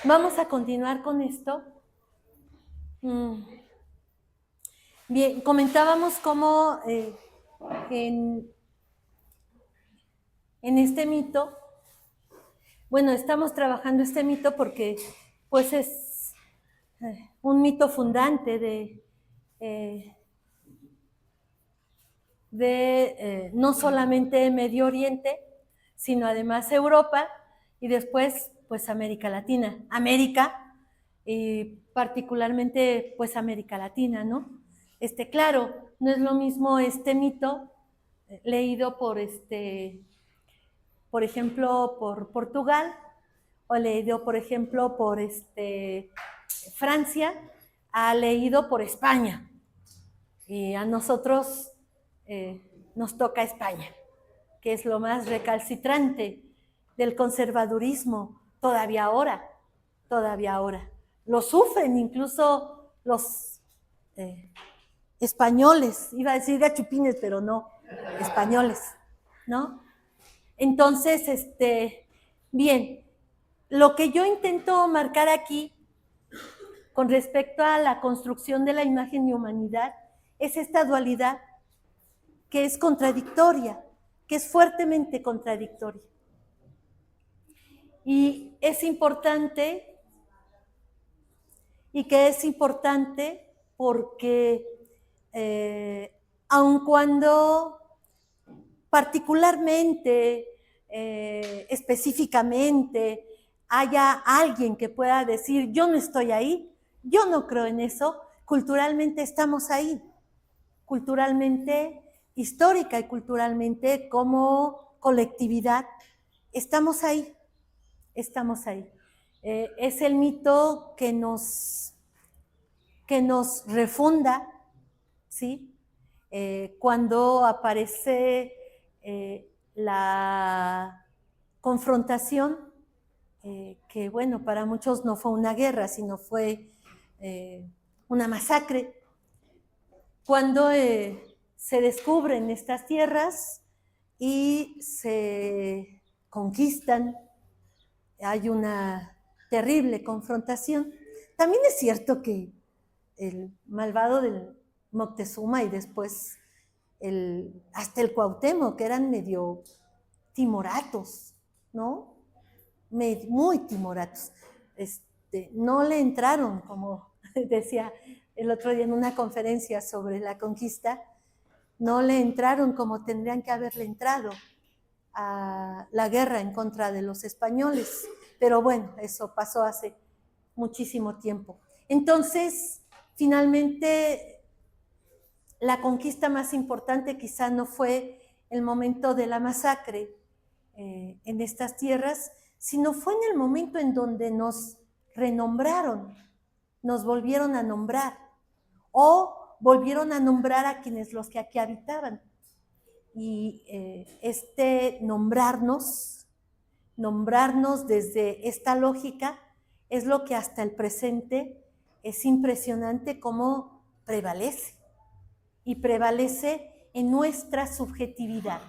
Vamos a continuar con esto. Bien, comentábamos cómo en este mito, bueno, estamos trabajando este mito porque pues es un mito fundante de no solamente Medio Oriente, sino además Europa y después pues América Latina. América, y particularmente pues América Latina, ¿no? Claro, no es lo mismo este mito leído por ejemplo, por Portugal, o leído, por ejemplo, por Francia, ha leído por España. Y a nosotros nos toca España, que es lo más recalcitrante del conservadurismo todavía ahora, todavía ahora. Lo sufren incluso los españoles, iba a decir gachupines, pero no, españoles, ¿no? Entonces, bien, lo que yo intento marcar aquí con respecto a la construcción de la imagen de humanidad es esta dualidad que es contradictoria, que es fuertemente contradictoria. Y es importante, porque aun cuando particularmente, específicamente, haya alguien que pueda decir, yo no estoy ahí, yo no creo en eso, culturalmente estamos ahí, culturalmente histórica y culturalmente como colectividad, estamos ahí, estamos ahí. Es el mito que nos refunda, ¿sí? Cuando aparece la confrontación, que bueno, para muchos no fue una guerra, sino fue una masacre, cuando se descubren estas tierras y se conquistan, hay una terrible confrontación. También es cierto que el malvado del Moctezuma y después hasta el Cuauhtémoc, que eran medio timoratos, ¿no? Muy timoratos. No le entraron, como decía el otro día en una conferencia sobre la conquista, no le entraron como tendrían que haberle entrado a la guerra en contra de los españoles. Pero bueno, eso pasó hace muchísimo tiempo. Entonces, finalmente, la conquista más importante quizá no fue el momento de la masacre en estas tierras, sino fue en el momento en donde nos renombraron, nos volvieron a nombrar, o volvieron a nombrar a quienes los que aquí habitaban. Y nombrarnos desde esta lógica es lo que hasta el presente es impresionante cómo prevalece, y prevalece en nuestra subjetividad.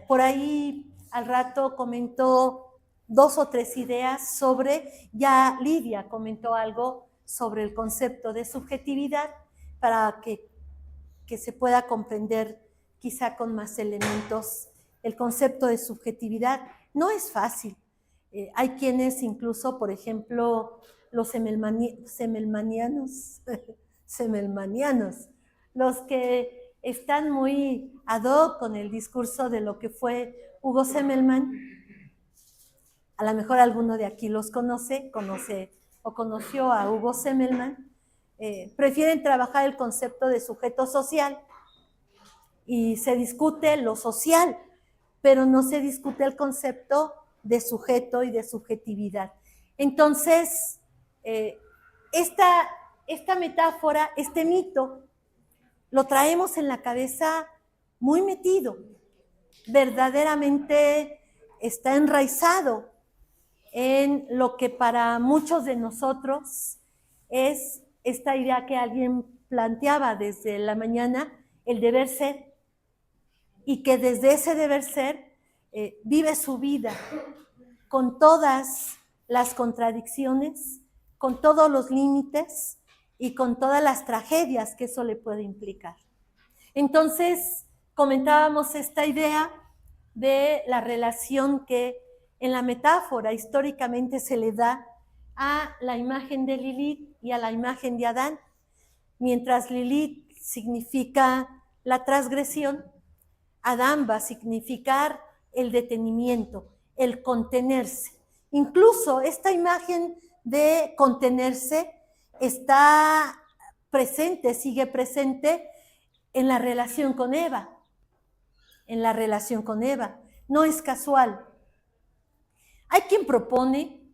Por ahí al rato comentó 2 o 3 ideas sobre, ya Lidia comentó algo sobre el concepto de subjetividad para que se pueda comprender quizá con más elementos el concepto de subjetividad. No es fácil. Hay quienes incluso, por ejemplo, los semelmanianos, los que están muy ad hoc con el discurso de lo que fue Hugo Semmelmann, a lo mejor alguno de aquí los conoce o conoció a Hugo Semmelmann, prefieren trabajar el concepto de sujeto social y se discute lo social, pero no se discute el concepto de sujeto y de subjetividad. Entonces, esta metáfora, este mito, lo traemos en la cabeza muy metido, verdaderamente está enraizado en lo que para muchos de nosotros es esta idea que alguien planteaba desde la mañana, el deber ser, y que desde ese deber ser vive su vida con todas las contradicciones, con todos los límites y con todas las tragedias que eso le puede implicar. Entonces, comentábamos esta idea de la relación que en la metáfora históricamente se le da a la imagen de Lilith y a la imagen de Adán. Mientras Lilith significa la transgresión, Adán va a significar el detenimiento, el contenerse. Incluso esta imagen de contenerse está presente, sigue presente en la relación con Eva. En la relación con Eva. No es casual. Hay quien propone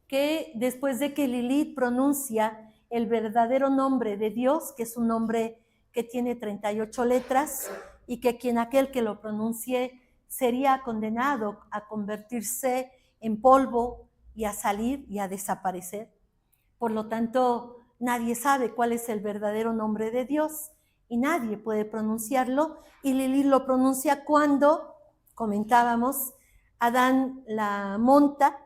que después de que Lilith pronuncia el verdadero nombre de Dios, que es un nombre que tiene 38 letras, y que aquel que lo pronuncie sería condenado a convertirse en polvo y a salir y a desaparecer. Por lo tanto, nadie sabe cuál es el verdadero nombre de Dios y nadie puede pronunciarlo, y Lilith lo pronuncia cuando, comentábamos, Adán la monta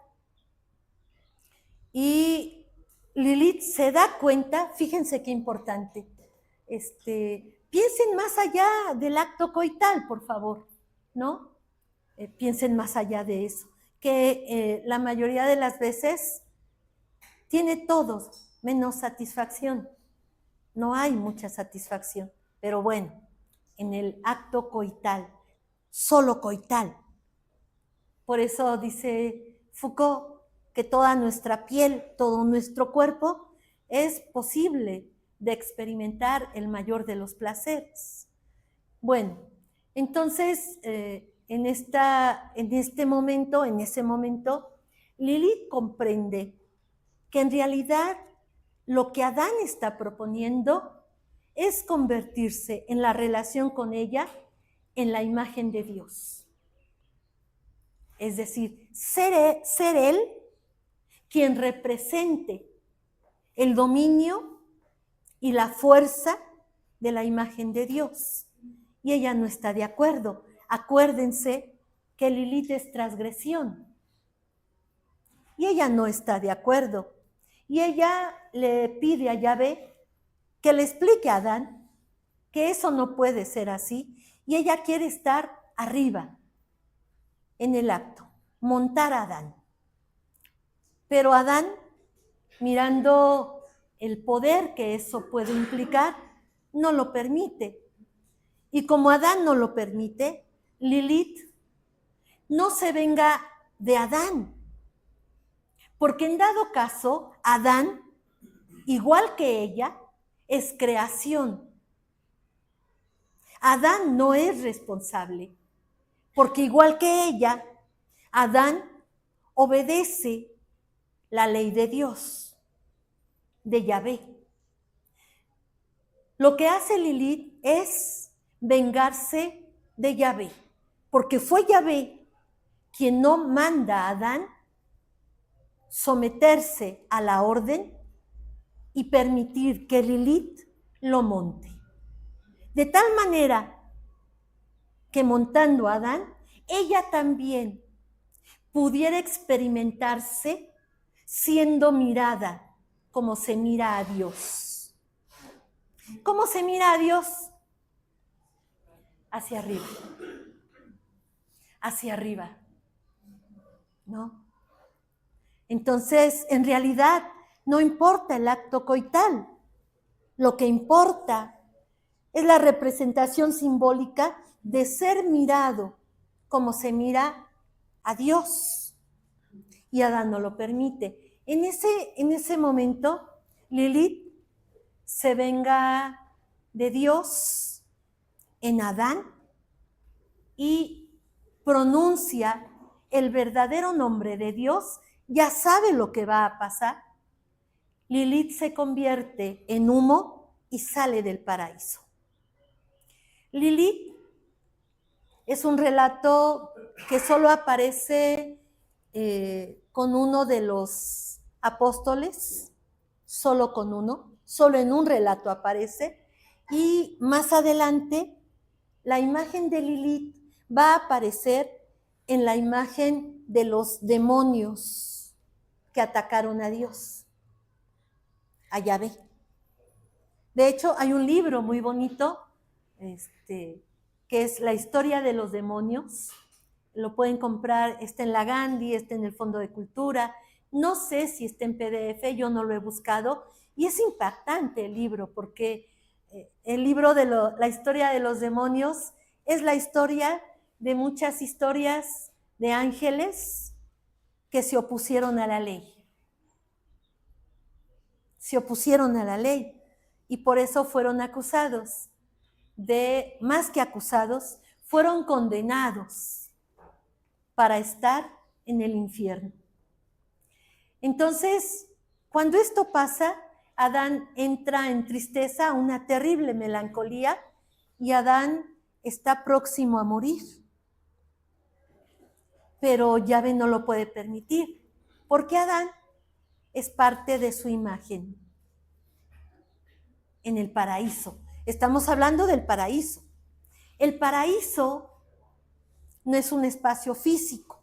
y Lilith se da cuenta, fíjense qué importante, piensen más allá del acto coital, por favor, ¿no? Piensen más allá de eso, que la mayoría de las veces tiene todo menos satisfacción. No hay mucha satisfacción, pero bueno, en el acto coital, solo coital. Por eso dice Foucault que toda nuestra piel, todo nuestro cuerpo es posible de experimentar el mayor de los placeres. Bueno, entonces en ese momento, Lilith comprende que en realidad lo que Adán está proponiendo es convertirse en la relación con ella en la imagen de Dios. Es decir, ser él quien represente el dominio y la fuerza de la imagen de Dios. Y ella no está de acuerdo. Acuérdense que Lilith es transgresión. Y ella no está de acuerdo. Y ella le pide a Yahvé que le explique a Adán que eso no puede ser así. Y ella quiere estar arriba en el acto, montar a Adán. Pero Adán, mirando el poder que eso puede implicar, no lo permite. Y como Adán no lo permite, Lilith no se venga de Adán. Porque en dado caso, Adán, igual que ella, es creación. Adán no es responsable, porque igual que ella, Adán obedece la ley de Dios, de Yahvé. Lo que hace Lilith es vengarse de Yahvé, porque fue Yahvé quien no manda a Adán someterse a la orden y permitir que Lilith lo monte. De tal manera que montando a Adán, ella también pudiera experimentarse siendo mirada como se mira a Dios. ¿Cómo se mira a Dios? Hacia arriba. Hacia arriba. ¿No? Entonces, en realidad, no importa el acto coital. Lo que importa es la representación simbólica de ser mirado como se mira a Dios. Y Adán no lo permite. En ese momento, Lilith se venga de Dios en Adán y pronuncia el verdadero nombre de Dios. Ya sabe lo que va a pasar. Lilith se convierte en humo y sale del paraíso. Lilith es un relato que solo aparece con uno de los apóstoles, solo con uno, solo en un relato aparece, y más adelante la imagen de Lilith va a aparecer en la imagen de los demonios que atacaron a Dios, a Yahvé. De hecho, hay un libro muy bonito, que es La historia de los demonios. Lo pueden comprar, está en la Gandhi, está en el Fondo de Cultura. No sé si está en PDF, yo no lo he buscado. Y es impactante el libro, porque el libro de la historia de los demonios es la historia de muchas historias de ángeles que se opusieron a la ley. Se opusieron a la ley y por eso fueron acusados. Más que acusados, fueron condenados para estar en el infierno. Entonces, cuando esto pasa, Adán entra en tristeza, una terrible melancolía, y Adán está próximo a morir. Pero Yahvé no lo puede permitir, porque Adán es parte de su imagen en el paraíso. Estamos hablando del paraíso. El paraíso no es un espacio físico,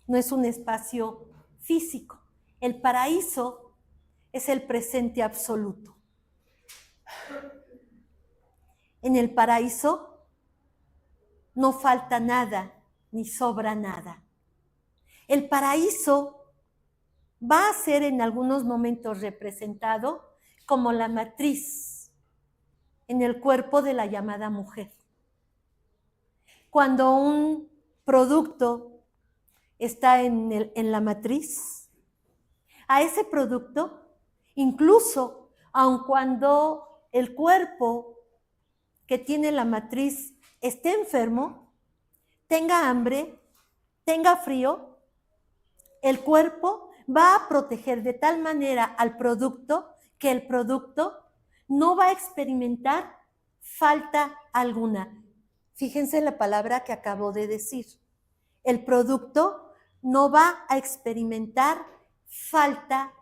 no es un espacio físico. El paraíso es el presente absoluto. En el paraíso no falta nada, ni sobra nada. El paraíso va a ser en algunos momentos representado como la matriz en el cuerpo de la llamada mujer. Cuando un producto está en la matriz, a ese producto, incluso aun cuando el cuerpo que tiene la matriz esté enfermo, tenga hambre, tenga frío, el cuerpo va a proteger de tal manera al producto que el producto no va a experimentar falta alguna. Fíjense la palabra que acabo de decir. El producto no va a experimentar falta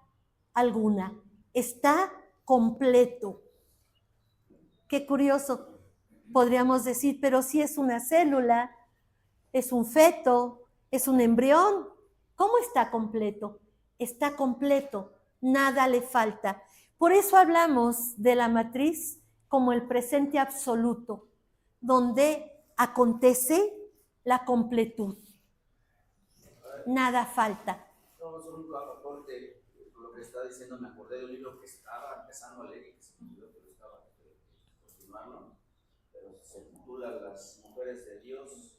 alguna. Está completo. Qué curioso, podríamos decir, pero si es una célula, es un feto, es un embrión, ¿cómo está completo? Está completo, nada le falta. Por eso hablamos de la matriz como el presente absoluto, donde acontece la completud. Nada falta. No, solo un aporte, lo que está diciendo, me acordé de un libro que estaba empezando a leer y que se me olvidó, pero estaba continuarlo, pero se titula Las mujeres de Dios,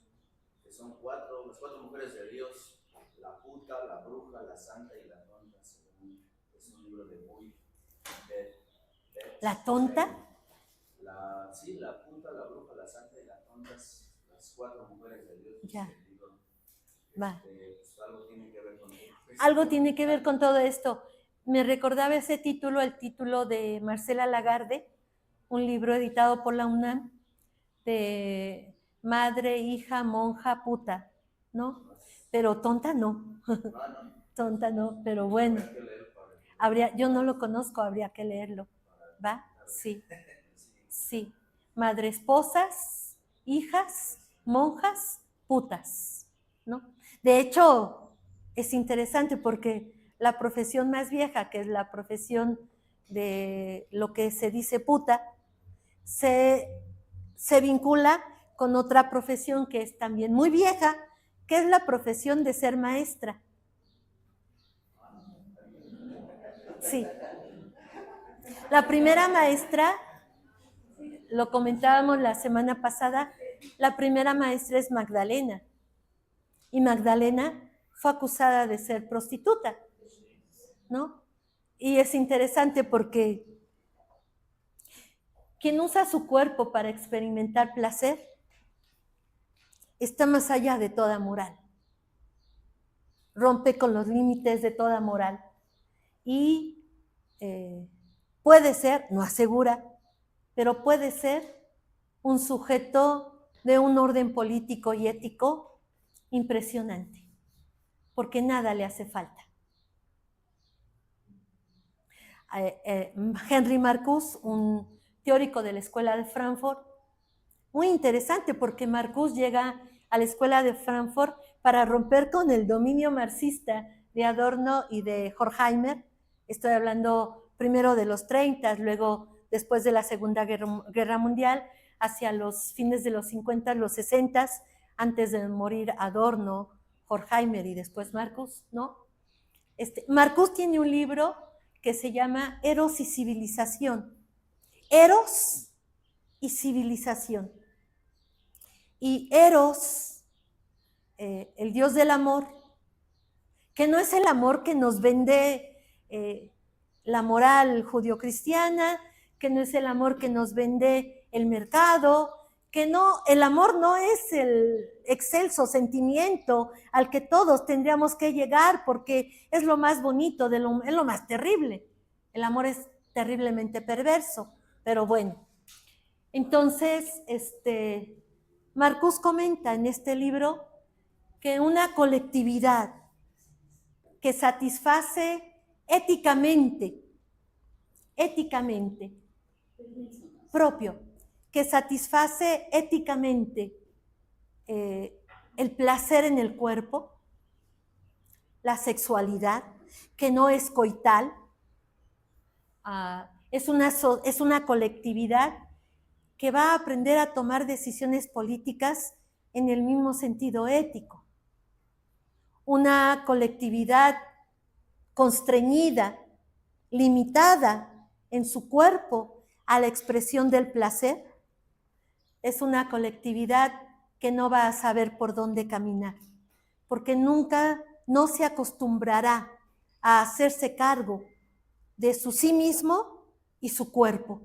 que son las cuatro mujeres de Dios, la puta, la bruja, la santa y la tonta. Es un libro de muy... ¿La tonta? Sí, la puta, la bruja, la santa y la tonta, las cuatro mujeres de Dios. Ya. Libro, va. Pues, algo tiene que ver con esto. Algo tiene que ver con todo esto. Me recordaba ese título, el título de Marcela Lagarde, un libro editado por la UNAM, de madre, hija, monja, puta, ¿no? Pero tonta no. Tonta no, pero bueno. Yo no lo conozco, habría que leerlo. ¿Va? Sí. Sí. Madre, esposas, hijas, monjas, putas, ¿no? De hecho, es interesante porque la profesión más vieja, que es la profesión de lo que se dice puta, se vincula con otra profesión que es también muy vieja, que es la profesión de ser maestra. Sí. La primera maestra, lo comentábamos la semana pasada, la primera maestra es Magdalena. Y Magdalena fue acusada de ser prostituta, ¿no? Y es interesante porque quien usa su cuerpo para experimentar placer está más allá de toda moral. Rompe con los límites de toda moral. Y puede ser, no asegura, pero puede ser un sujeto de un orden político y ético impresionante, porque nada le hace falta. Henry Marcuse, un teórico de la Escuela de Frankfurt, muy interesante porque Marcuse llega a la Escuela de Frankfurt para romper con el dominio marxista de Adorno y de Horkheimer. Estoy hablando primero de los 30, luego después de la Segunda Guerra Mundial, hacia los fines de los 50, los 60, antes de morir Adorno, Horkheimer y después Marcuse, ¿no? Marcuse tiene un libro que se llama Eros y Civilización. Eros y civilización. Y Eros, el dios del amor, que no es el amor que nos vende la moral judio-cristiana, que no es el amor que nos vende el mercado, que no, el amor no es el excelso sentimiento al que todos tendríamos que llegar porque es lo más bonito, es lo más terrible. El amor es terriblemente perverso, pero bueno. Entonces, Marcuse comenta en este libro que una colectividad que satisface éticamente, propio, que satisface éticamente el placer en el cuerpo, la sexualidad, que no es coital, es una colectividad que va a aprender a tomar decisiones políticas en el mismo sentido ético. Una colectividad constreñida, limitada en su cuerpo a la expresión del placer, es una colectividad que no va a saber por dónde caminar, porque nunca no se acostumbrará a hacerse cargo de su sí mismo y su cuerpo,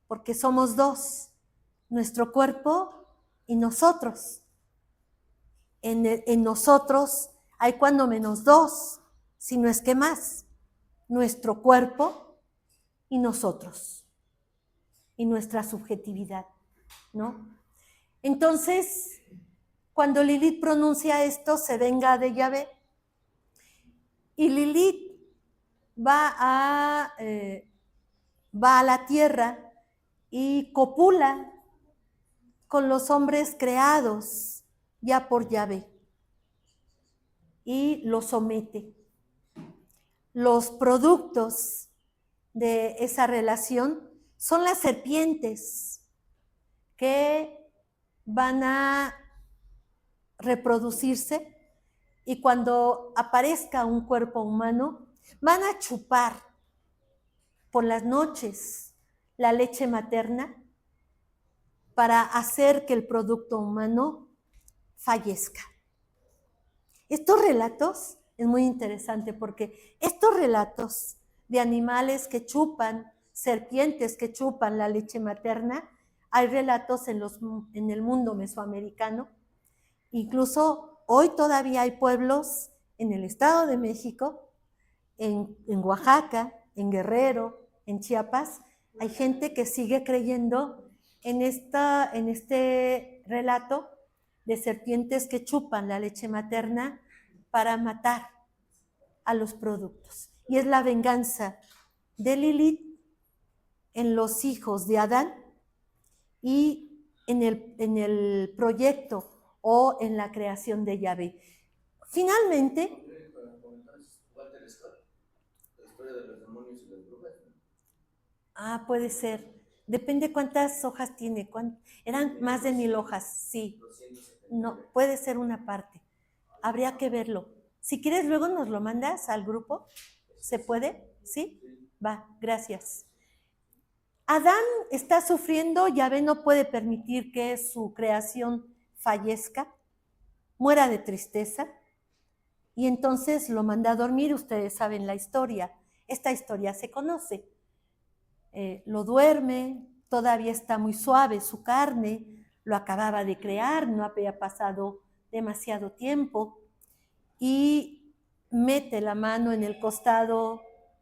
porque somos dos, nuestro cuerpo y nosotros. En nosotros hay cuando menos dos, si no es que más, nuestro cuerpo y nosotros, y nuestra subjetividad, ¿no? Entonces, cuando Lilith pronuncia esto, se venga de Yahvé, y Lilith va a la tierra y copula con los hombres creados ya por Yahvé y los somete. Los productos de esa relación son las serpientes que van a reproducirse y cuando aparezca un cuerpo humano van a chupar por las noches la leche materna para hacer que el producto humano fallezca. Estos relatos es muy interesante porque estos relatos de animales que chupan, serpientes que chupan la leche materna, hay relatos en el mundo mesoamericano. Incluso hoy todavía hay pueblos en el Estado de México, en Oaxaca, en Guerrero, en Chiapas, hay gente que sigue creyendo en este relato de serpientes que chupan la leche materna para matar a los productos. Y es la venganza de Lilith en los hijos de Adán y en el proyecto o en la creación de Yahvé. Finalmente, puede ser. Depende cuántas hojas tiene. Eran más de 1000 hojas, sí. No, puede ser una parte. Habría que verlo. Si quieres, luego nos lo mandas al grupo. ¿Se puede? ¿Sí? Va, gracias. Adán está sufriendo, Yahvé no puede permitir que su creación fallezca, muera de tristeza, y entonces lo manda a dormir. Ustedes saben la historia. Esta historia se conoce. Lo duerme, todavía está muy suave su carne, lo acababa de crear, no había pasado demasiado tiempo, y mete la mano en el costado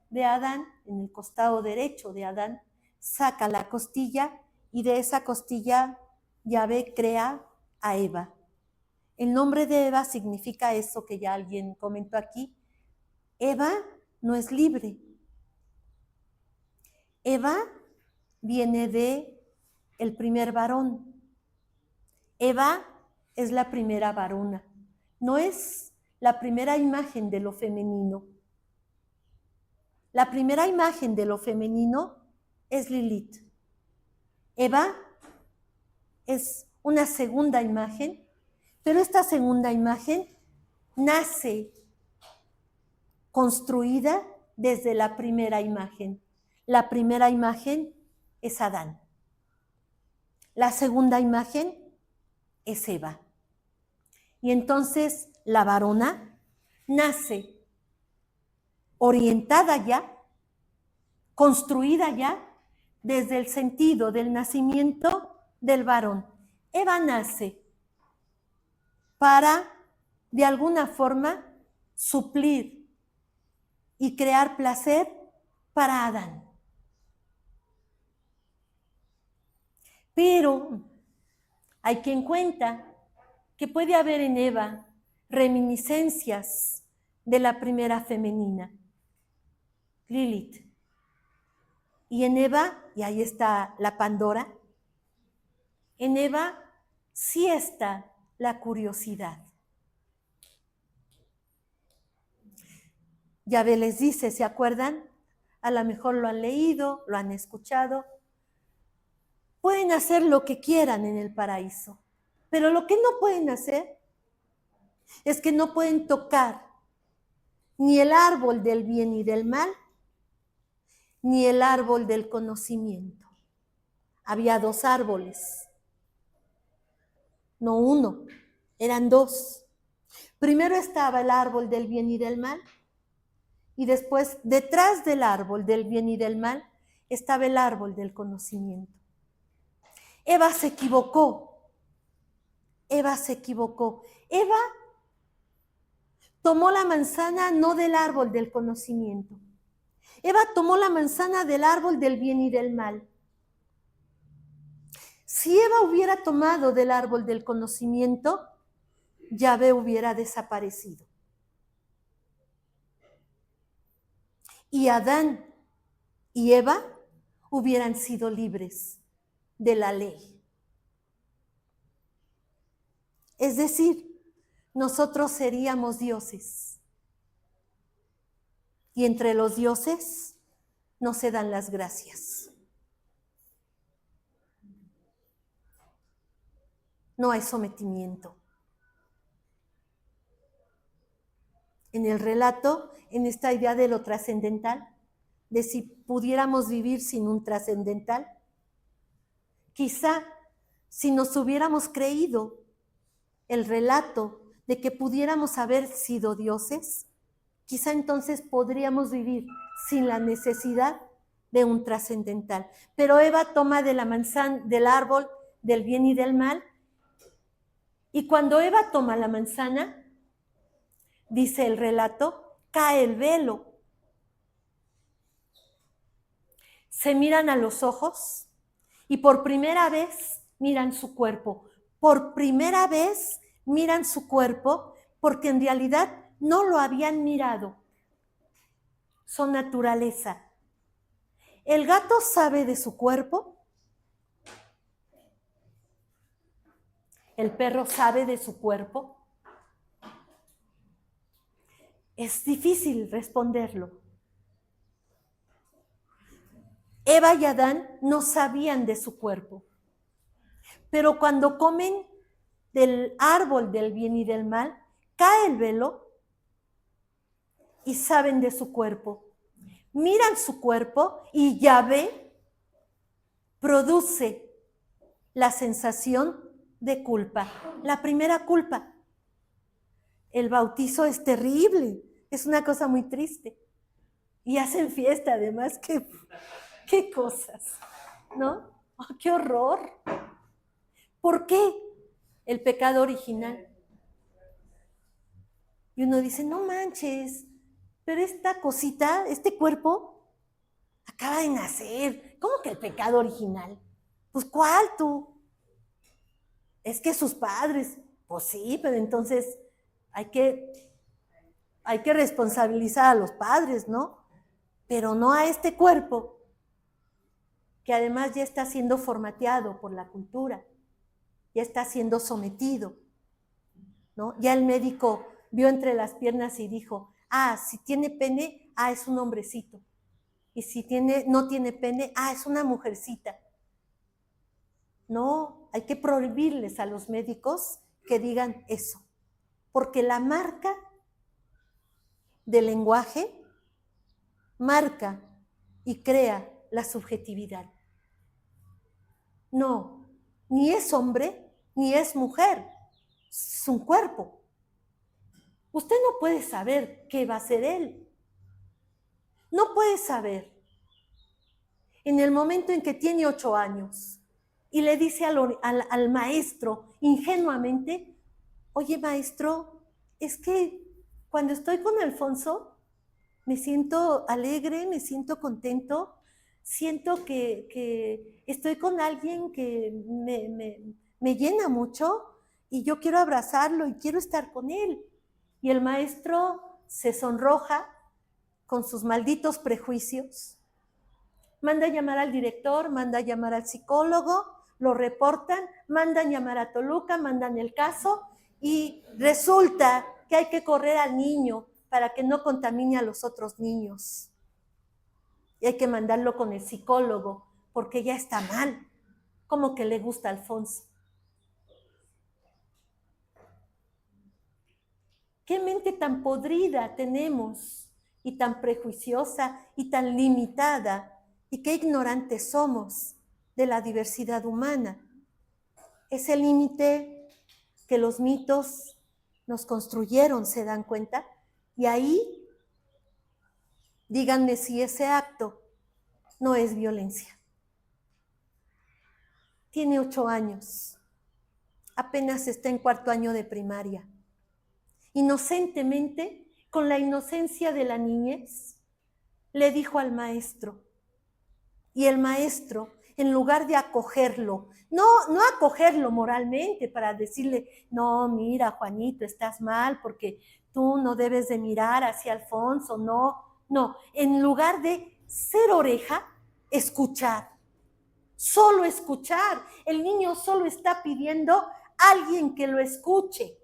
de Adán, en el costado derecho de Adán, saca la costilla y de esa costilla Yahvé crea a Eva. El nombre de Eva significa eso que ya alguien comentó aquí. Eva no es libre. Eva viene de el primer varón. Eva es la primera varona. No es la primera imagen de lo femenino. La primera imagen de lo femenino es Lilith. Eva es una segunda imagen, pero esta segunda imagen nace construida desde la primera imagen. La primera imagen es Adán. La segunda imagen es Eva. Y entonces la varona nace orientada ya, construida ya, desde el sentido del nacimiento del varón. Eva nace para, de alguna forma, suplir y crear placer para Adán. Pero hay quien cuenta que puede haber en Eva reminiscencias de la primera femenina, Lilith. Y en Eva, y ahí está la Pandora, en Eva sí está la curiosidad. Yahvé les dice, ¿se acuerdan? A lo mejor lo han leído, lo han escuchado. Pueden hacer lo que quieran en el paraíso, pero lo que no pueden hacer es que no pueden tocar ni el árbol del bien y del mal, ni el árbol del conocimiento. Había 2 árboles, no uno, eran 2. Primero estaba el árbol del bien y del mal, y después, detrás del árbol del bien y del mal, estaba el árbol del conocimiento. Eva se equivocó. Eva tomó la manzana no del árbol del conocimiento. Eva tomó la manzana del árbol del bien y del mal. Si Eva hubiera tomado del árbol del conocimiento, Yahvé hubiera desaparecido. Y Adán y Eva hubieran sido libres de la ley. Es decir, nosotros seríamos dioses. Y entre los dioses no se dan las gracias. No hay sometimiento. En el relato, en esta idea de lo trascendental, de si pudiéramos vivir sin un trascendental, quizá si nos hubiéramos creído el relato de que pudiéramos haber sido dioses, quizá entonces podríamos vivir sin la necesidad de un trascendental. Pero Eva toma de la manzana, del árbol del bien y del mal, y cuando Eva toma la manzana, dice el relato, cae el velo. Se miran a los ojos y por primera vez miran su cuerpo. Por primera vez miran su cuerpo porque en realidad no lo habían mirado. Son naturaleza. ¿El gato sabe de su cuerpo? ¿El perro sabe de su cuerpo? Es difícil responderlo. Eva y Adán no sabían de su cuerpo, pero cuando comen del árbol del bien y del mal, cae el velo y saben de su cuerpo. Miran su cuerpo y Yahvé produce la sensación de culpa, la primera culpa. El bautizo es terrible, es una cosa muy triste. Y hacen fiesta además, qué cosas, ¿no? Oh, ¡qué horror! ¿Por qué? El pecado original. Y uno dice, no manches, pero esta cosita, este cuerpo, acaba de nacer. ¿Cómo que el pecado original? Pues, ¿cuál tú? Es que sus padres, pues sí, pero entonces hay que responsabilizar a los padres, ¿no? Pero no a este cuerpo, que además ya está siendo formateado por la cultura, ya está siendo sometido, ¿no? Ya el médico vio entre las piernas y dijo, si tiene pene, es un hombrecito. Y si no tiene pene, es una mujercita. No, hay que prohibirles a los médicos que digan eso, porque la marca del lenguaje marca y crea la subjetividad. No, ni es hombre, ni es mujer, es un cuerpo. Usted no puede saber qué va a ser él. No puede saber. En el momento en que tiene 8 años y le dice al maestro ingenuamente, oye maestro, es que cuando estoy con Alfonso me siento alegre, me siento contento, siento que estoy con alguien que me llena mucho y yo quiero abrazarlo y quiero estar con él. Y el maestro se sonroja con sus malditos prejuicios, manda a llamar al director, manda a llamar al psicólogo, lo reportan, mandan llamar a Toluca, mandan el caso y resulta que hay que correr al niño para que no contamine a los otros niños. Y hay que mandarlo con el psicólogo porque ya está mal. Como que le gusta a Alfonso. ¿Qué mente tan podrida tenemos y tan prejuiciosa y tan limitada? Y qué ignorantes somos de la diversidad humana. Ese límite que los mitos nos construyeron, ¿se dan cuenta? Y ahí, díganme si ese acto no es violencia. Tiene 8 años, apenas está en 4º año de primaria. Inocentemente, con la inocencia de la niñez, le dijo al maestro. Y el maestro, en lugar de acogerlo, no acogerlo moralmente para decirle, no, mira, Juanito, estás mal porque tú no debes de mirar hacia Alfonso, no, en lugar de ser oreja, escuchar, solo escuchar. El niño solo está pidiendo a alguien que lo escuche,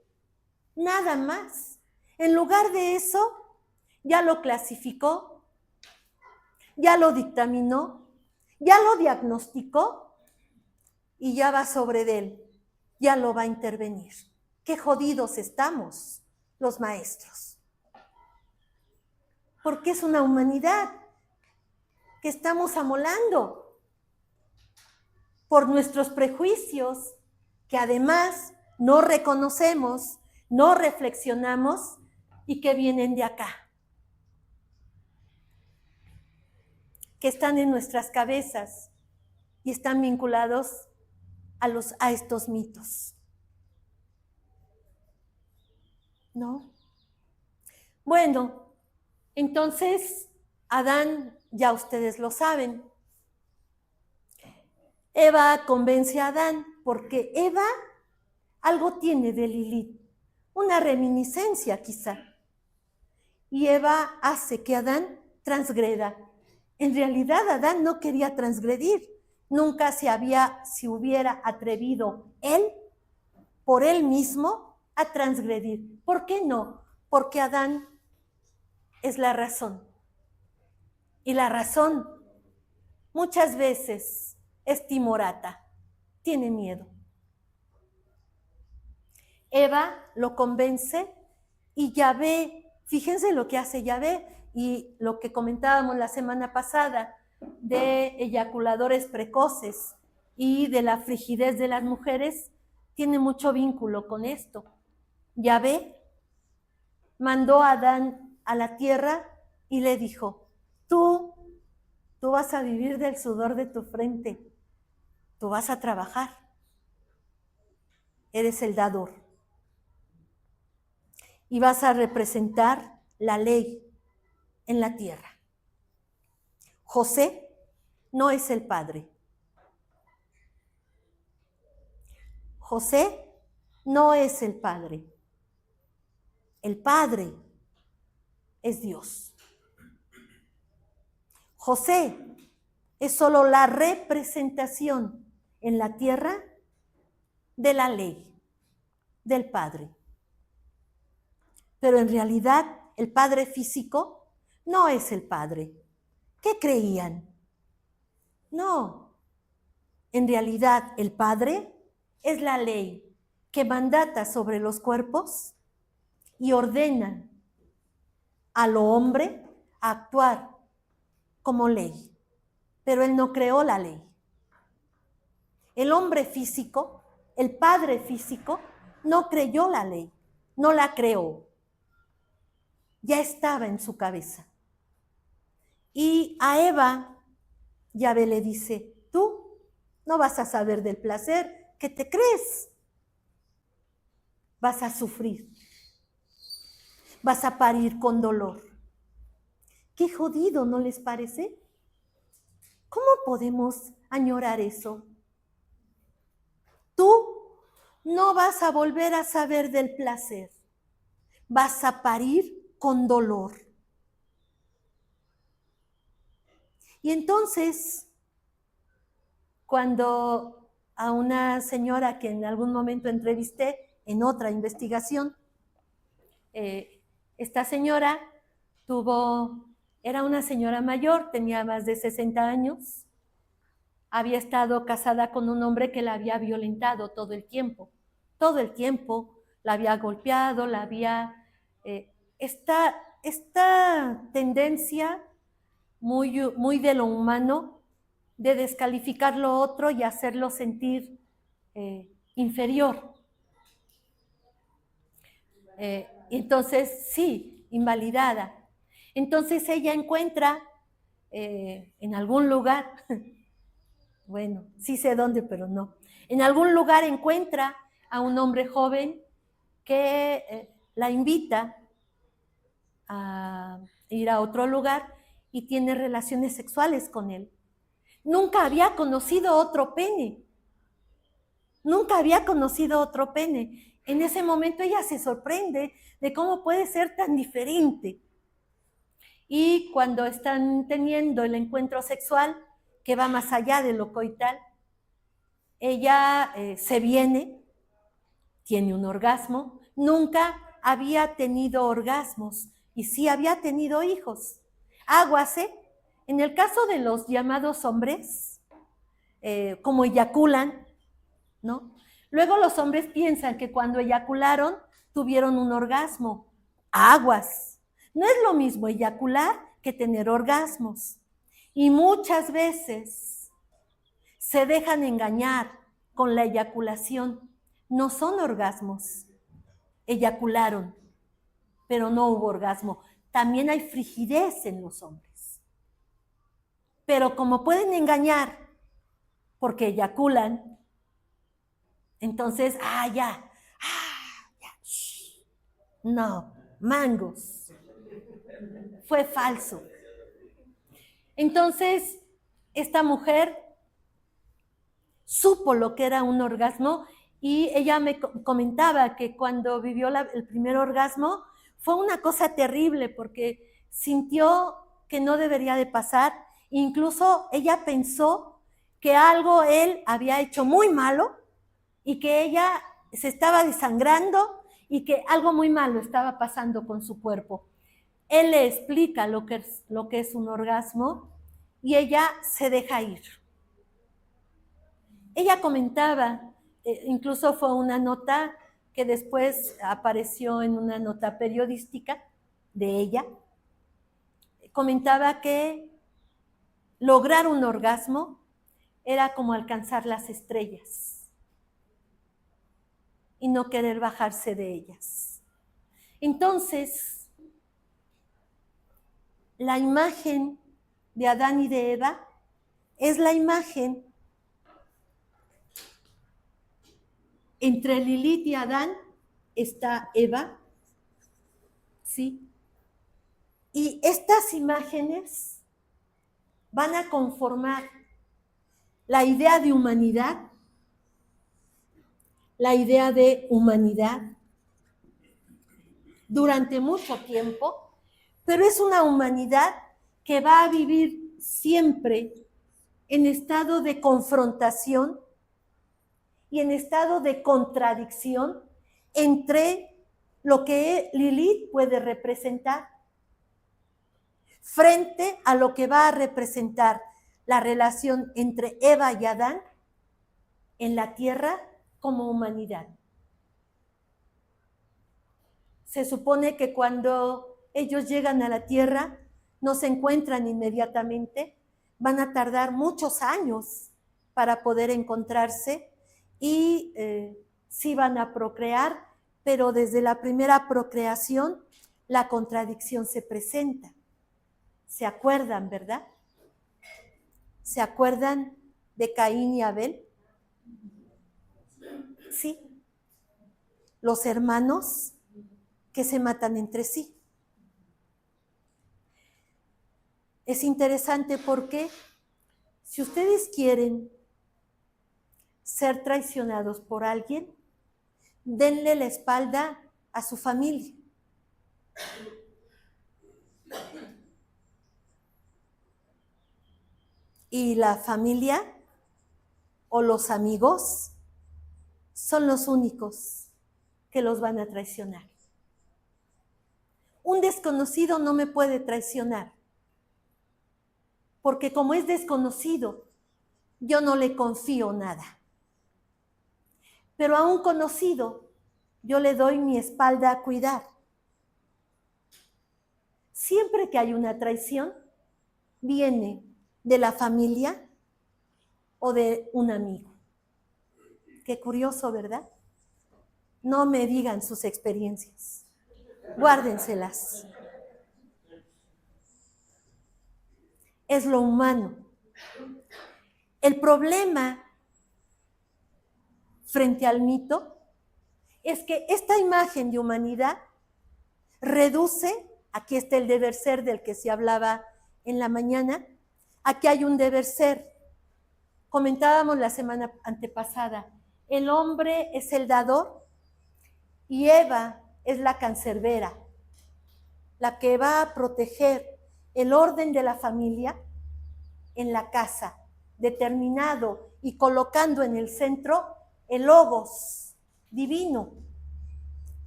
nada más. En lugar de eso, ya lo clasificó, ya lo dictaminó, ya lo diagnosticó y ya va sobre él, ya lo va a intervenir. Qué jodidos estamos los maestros. Porque es una humanidad que estamos amolando por nuestros prejuicios que además no reconocemos, no reflexionamos y que vienen de acá, que están en nuestras cabezas y están vinculados a estos mitos. ¿No? Bueno, entonces Adán, ya ustedes lo saben. Eva convence a Adán porque Eva algo tiene de Lilith, una reminiscencia quizá. Y Eva hace que Adán transgreda. En realidad Adán no quería transgredir, nunca se hubiera atrevido él, por él mismo, a transgredir. ¿Por qué no? Porque Adán es la razón. Y la razón muchas veces es timorata, tiene miedo. Eva lo convence y Yahvé, fíjense lo que hace Yahvé y lo que comentábamos la semana pasada de eyaculadores precoces y de la frigidez de las mujeres, tiene mucho vínculo con esto. Yahvé mandó a Adán a la tierra y le dijo, tú vas a vivir del sudor de tu frente, tú vas a trabajar, eres el dador y vas a representar la ley en la tierra. José no es el padre. José no es el padre. El padre es Dios. José es solo la representación en la tierra de la ley del Padre. pero en realidad el padre físico no es el padre. ¿Qué creían? No, en realidad el padre es la ley que mandata sobre los cuerpos y ordena a lo hombre a actuar como ley, pero él no creó la ley. El hombre físico, el padre físico, no creyó la ley, no la creó. Ya estaba en su cabeza. Y a Eva, Yahvé le dice, tú no vas a saber del placer, ¿qué te crees? Vas a sufrir, vas a parir con dolor. Qué jodido, ¿no les parece? ¿Cómo podemos añorar eso? Tú no vas a volver a saber del placer, vas a parir con dolor. Y entonces, cuando a una señora que en algún momento entrevisté en otra investigación, esta señora era una señora mayor, tenía más de 60 años, había estado casada con un hombre que la había violentado todo el tiempo, la había golpeado, esta tendencia muy de lo humano, de descalificar lo otro y hacerlo sentir inferior. Entonces, sí, invalidada. Entonces ella encuentra en algún lugar, bueno, sí sé dónde, pero no, en algún lugar encuentra a un hombre joven que la invita a ir a otro lugar y tiene relaciones sexuales con él. Nunca había conocido otro pene. En ese momento ella se sorprende de cómo puede ser tan diferente. Y cuando están teniendo el encuentro sexual, que va más allá de lo coital, ella se viene, tiene un orgasmo, nunca había tenido orgasmos y sí había tenido hijos. Aguase, en el caso de los llamados hombres, como eyaculan, ¿no? Luego los hombres piensan que cuando eyacularon tuvieron un orgasmo. Aguas. No es lo mismo eyacular que tener orgasmos. Y muchas veces se dejan engañar con la eyaculación. No son orgasmos. Eyacularon, pero no hubo orgasmo. También hay frigidez en los hombres. Pero como pueden engañar porque eyaculan, entonces, ya. No, mangos. Fue falso. Entonces, esta mujer supo lo que era un orgasmo y ella me comentaba que cuando vivió el primer orgasmo fue una cosa terrible porque sintió que no debería de pasar. Incluso ella pensó que algo él había hecho muy malo y que ella se estaba desangrando y que algo muy malo estaba pasando con su cuerpo. Él le explica lo que es un orgasmo y ella se deja ir. Ella comentaba, incluso fue una nota que después apareció en una nota periodística de ella, comentaba que lograr un orgasmo era como alcanzar las estrellas y no querer bajarse de ellas. Entonces, la imagen de Adán y de Eva es la imagen entre Lilith y Adán está Eva, ¿sí? Y estas imágenes van a conformar la idea de humanidad durante mucho tiempo, pero es una humanidad que va a vivir siempre en estado de confrontación y en estado de contradicción entre lo que Lilith puede representar frente a lo que va a representar la relación entre Eva y Adán en la tierra como humanidad. Se supone que cuando ellos llegan a la tierra no se encuentran inmediatamente, van a tardar muchos años para poder encontrarse y sí van a procrear, pero desde la primera procreación la contradicción se presenta. ¿Se acuerdan, verdad? ¿Se acuerdan de Caín y Abel? Sí. Los hermanos que se matan entre sí. Es interesante porque si ustedes quieren ser traicionados por alguien, denle la espalda a su familia. Y la familia o los amigos son los únicos que los van a traicionar. Un desconocido no me puede traicionar, porque como es desconocido, yo no le confío nada. Pero a un conocido, yo le doy mi espalda a cuidar. Siempre que hay una traición, viene de la familia o de un amigo. Qué curioso, ¿verdad? No me digan sus experiencias. Guárdenselas. Es lo humano. El problema frente al mito es que esta imagen de humanidad reduce, aquí está el deber ser del que se hablaba en la mañana, aquí hay un deber ser. Comentábamos la semana antepasada, el hombre es el dador y Eva es la cancerbera, la que va a proteger el orden de la familia en la casa, determinado y colocando en el centro el logos divino,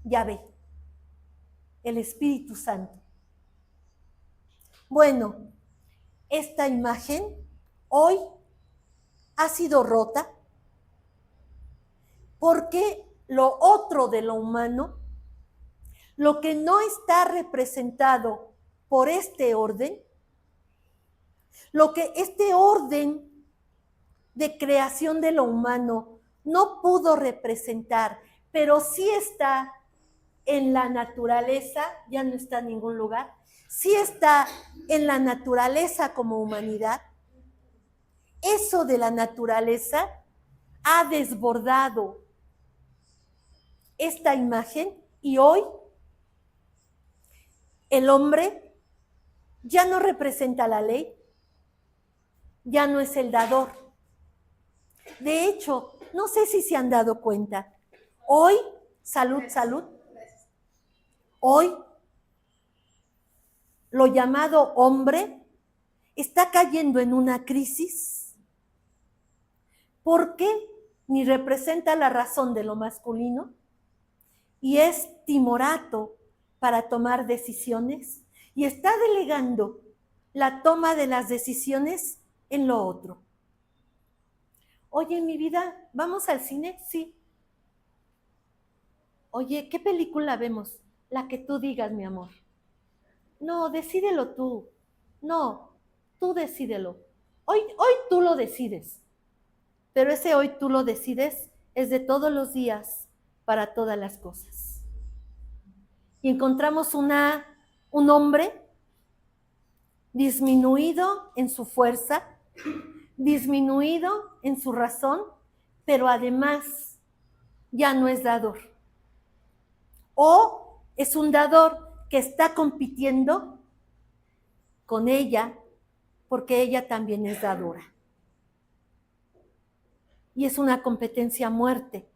Yahvé, el Espíritu Santo. Bueno, esta imagen hoy ha sido rota porque lo otro de lo humano, lo que no está representado por este orden, lo que este orden de creación de lo humano no pudo representar, pero sí está en la naturaleza, ya no está en ningún lugar, sí está en la naturaleza como humanidad. Eso de la naturaleza ha desbordado esta imagen y hoy el hombre ya no representa la ley, ya no es el dador. De hecho, no sé si se han dado cuenta, hoy, salud, hoy lo llamado hombre está cayendo en una crisis porque ni representa la razón de lo masculino y es timorato para tomar decisiones y está delegando la toma de las decisiones en lo otro. Oye, mi vida, ¿vamos al cine? Sí. Oye, ¿qué película vemos? La que tú digas, mi amor. No, decídelo tú. No, tú decídelo. Hoy tú lo decides. Pero ese hoy tú lo decides es de todos los días para todas las cosas. Y encontramos un hombre disminuido en su fuerza, disminuido en su razón, pero además ya no es dador. O es un dador que está compitiendo con ella porque ella también es dadora. Y es una competencia a muerte,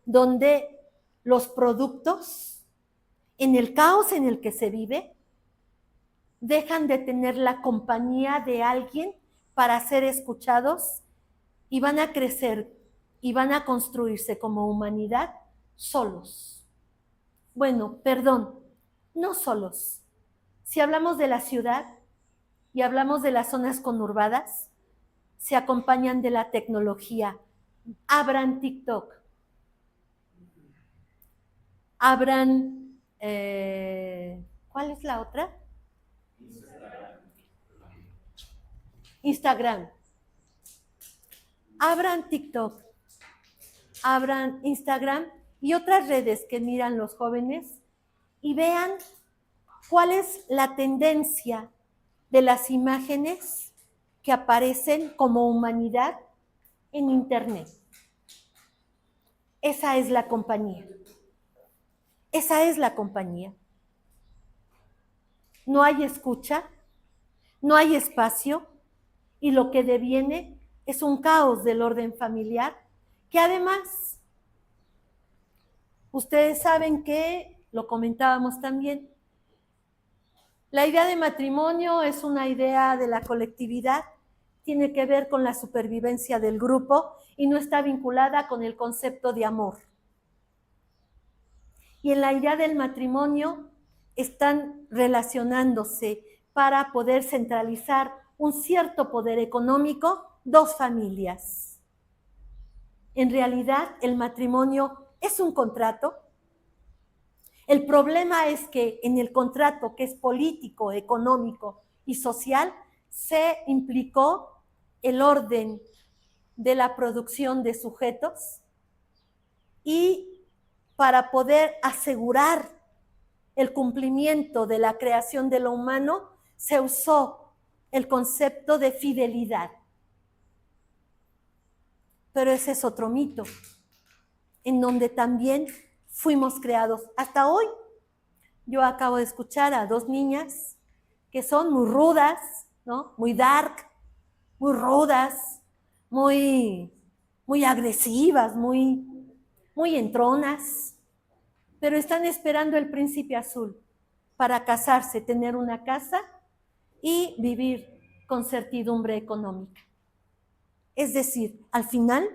donde los productos, en el caos en el que se vive, dejan de tener la compañía de alguien para ser escuchados y van a crecer y van a construirse como humanidad solos. bueno, perdón, no solos. Si hablamos de la ciudad y hablamos de las zonas conurbadas, se acompañan de la tecnología. Abran TikTok, abran, ¿cuál es la otra? Instagram. Abran TikTok, abran Instagram y otras redes que miran los jóvenes y vean cuál es la tendencia de las imágenes que aparecen como humanidad en Internet. Esa es la compañía. Esa es la compañía. No hay escucha, no hay espacio y lo que deviene es un caos del orden familiar que además, ustedes saben que, lo comentábamos también, la idea de matrimonio es una idea de la colectividad, tiene que ver con la supervivencia del grupo y no está vinculada con el concepto de amor. Y en la idea del matrimonio están relacionándose para poder centralizar un cierto poder económico, dos familias. En realidad, el matrimonio es un contrato. El problema es que en el contrato, que es político, económico y social, se implicó el orden de la producción de sujetos y para poder asegurar el cumplimiento de la creación de lo humano, se usó el concepto de fidelidad. Pero ese es otro mito, en donde también fuimos creados. Hasta hoy, yo acabo de escuchar a dos niñas que son muy rudas, ¿no? Muy dark, muy rudas, muy agresivas, muy entronas, pero están esperando el príncipe azul para casarse, tener una casa y vivir con certidumbre económica. Es decir, al final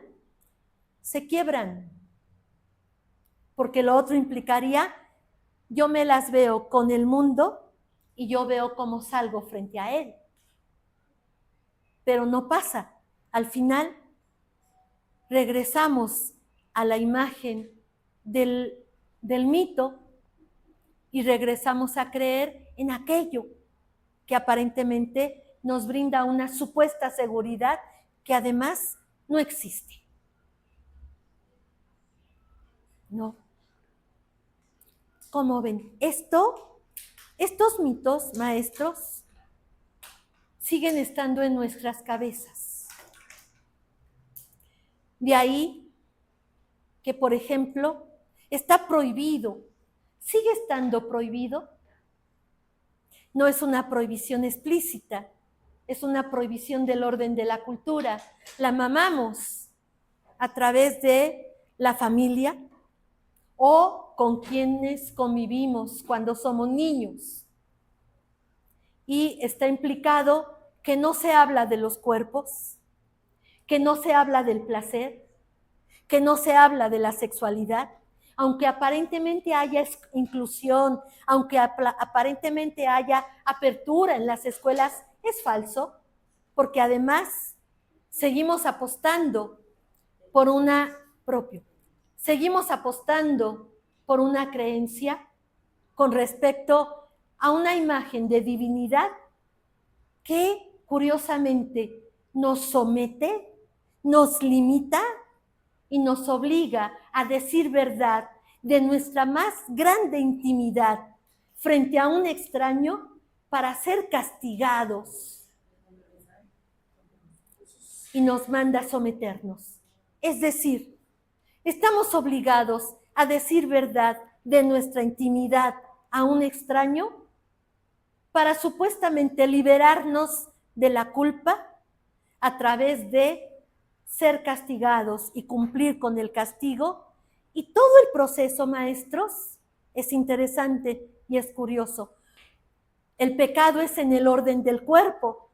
se quiebran, porque lo otro implicaría, yo me las veo con el mundo y yo veo cómo salgo frente a él. Pero no pasa. Al final regresamos a la imagen del mito y regresamos a creer en aquello que aparentemente nos brinda una supuesta seguridad que además no existe. No. ¿Cómo ven? Estos mitos, maestros, siguen estando en nuestras cabezas. De ahí que, por ejemplo, está prohibido, sigue estando prohibido. No es una prohibición explícita, es una prohibición del orden de la cultura. La mamamos a través de la familia o con quienes convivimos cuando somos niños. Y está implicado que no se habla de los cuerpos, que no se habla del placer, que no se habla de la sexualidad, aunque aparentemente haya inclusión, aunque aparentemente haya apertura en las escuelas, es falso, porque además seguimos apostando por seguimos apostando por una creencia con respecto a una imagen de divinidad que curiosamente nos somete, nos limita y nos obliga a decir verdad de nuestra más grande intimidad frente a un extraño para ser castigados y nos manda a someternos. Es decir, estamos obligados a decir verdad de nuestra intimidad a un extraño para supuestamente liberarnos de la culpa a través de ser castigados y cumplir con el castigo. Y todo el proceso, maestros, es interesante y es curioso. El pecado es en el orden del cuerpo.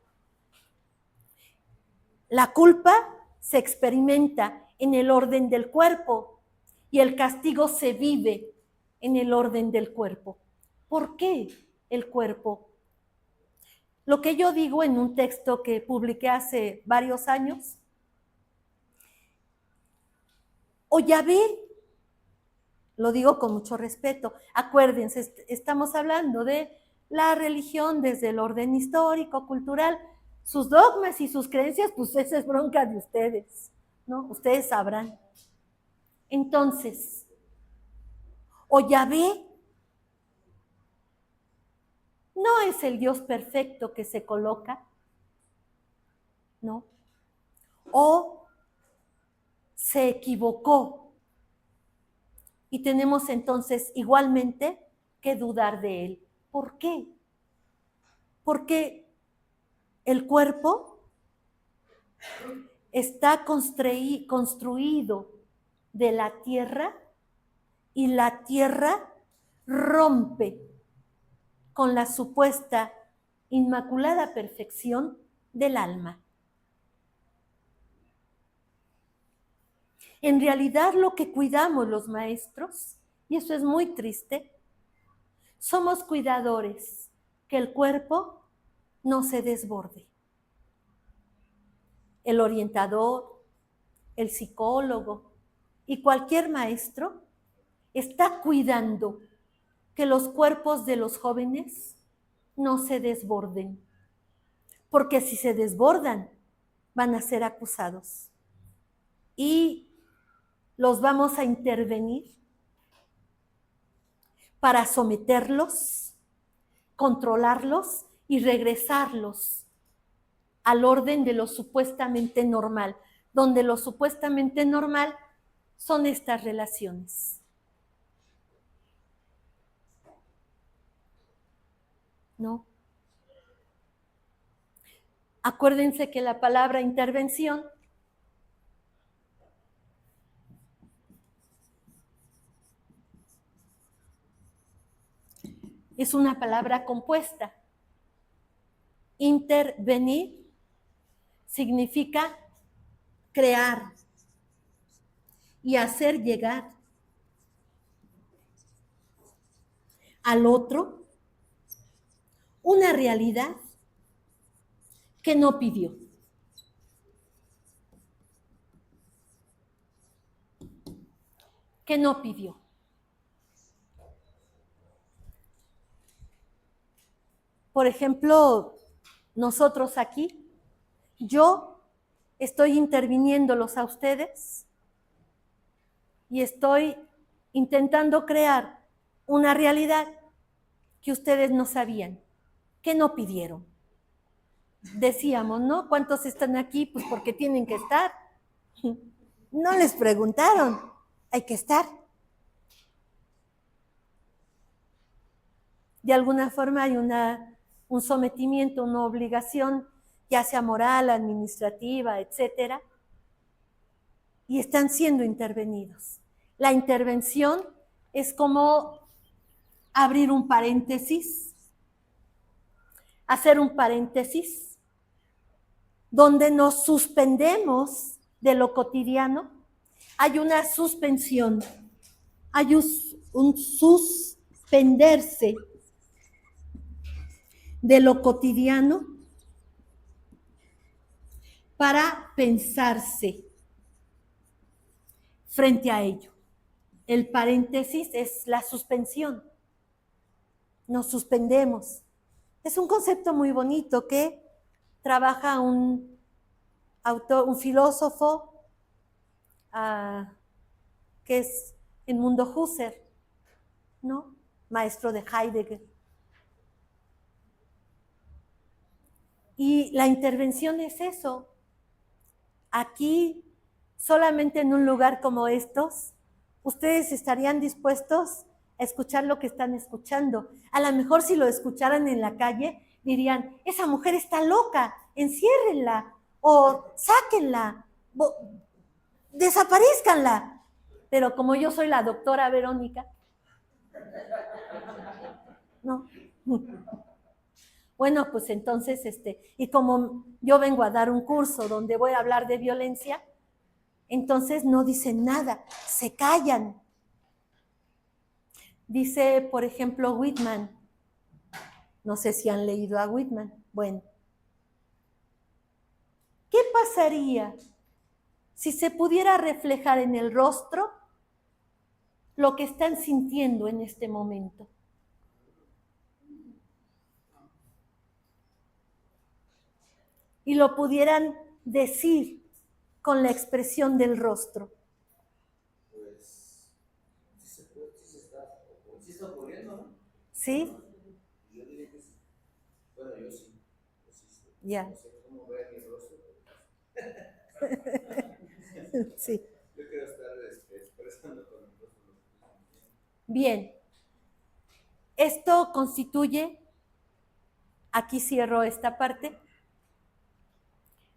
La culpa se experimenta en el orden del cuerpo y el castigo se vive en el orden del cuerpo. ¿Por qué el cuerpo? Lo que yo digo en un texto que publiqué hace varios años, o Yahvé, lo digo con mucho respeto, acuérdense, estamos hablando de la religión desde el orden histórico, cultural, sus dogmas y sus creencias, pues esa es bronca de ustedes, ¿no? Ustedes sabrán. Entonces, o Yahvé no es el Dios perfecto que se coloca, ¿no? O se equivocó y tenemos entonces igualmente que dudar de él. ¿Por qué? Porque el cuerpo está construido de la tierra y la tierra rompe con la supuesta inmaculada perfección del alma. En realidad lo que cuidamos los maestros, y eso es muy triste, somos cuidadores, que el cuerpo no se desborde. El orientador, el psicólogo y cualquier maestro está cuidando que los cuerpos de los jóvenes no se desborden, porque si se desbordan van a ser acusados y los vamos a intervenir para someterlos, controlarlos y regresarlos al orden de lo supuestamente normal, donde lo supuestamente normal son estas relaciones. ¿No? Acuérdense que la palabra intervención es una palabra compuesta. Intervenir significa crear y hacer llegar al otro una realidad que no pidió. Que no pidió. Por ejemplo, nosotros aquí, yo estoy interviniéndolos a ustedes y estoy intentando crear una realidad que ustedes no sabían, que no pidieron. Decíamos, ¿no? ¿Cuántos están aquí? Pues porque tienen que estar. No les preguntaron, hay que estar. De alguna forma hay un sometimiento, una obligación, ya sea moral, administrativa, etcétera, y están siendo intervenidos. La intervención es como abrir un paréntesis, hacer un paréntesis, donde nos suspendemos de lo cotidiano. Hay una suspensión, hay un suspenderse de lo cotidiano para pensarse frente a ello. El paréntesis es la suspensión. Nos suspendemos. Es un concepto muy bonito que trabaja un filósofo que es Edmundo Husserl, ¿no? Maestro de Heidegger. Y la intervención es eso. Aquí, solamente en un lugar como estos, ustedes estarían dispuestos a escuchar lo que están escuchando. A lo mejor si lo escucharan en la calle, dirían, esa mujer está loca, enciérrenla, o sáquenla, desaparezcanla. Pero como yo soy la doctora Verónica, no. Bueno, pues entonces, y como yo vengo a dar un curso donde voy a hablar de violencia, entonces no dicen nada, se callan. Dice, por ejemplo, Whitman. No sé si han leído a Whitman. Bueno, ¿qué pasaría si se pudiera reflejar en el rostro lo que están sintiendo en este momento? Y lo pudieran decir con la expresión del rostro. Pues sí está ocurriendo, ¿no? ¿Sí? Yo diría que sí. Bueno, yo sí. Ya. No sé cómo ver mi rostro. Sí. Yo quiero estar expresando con mi rostro. Bien. Esto constituye, aquí cierro esta parte,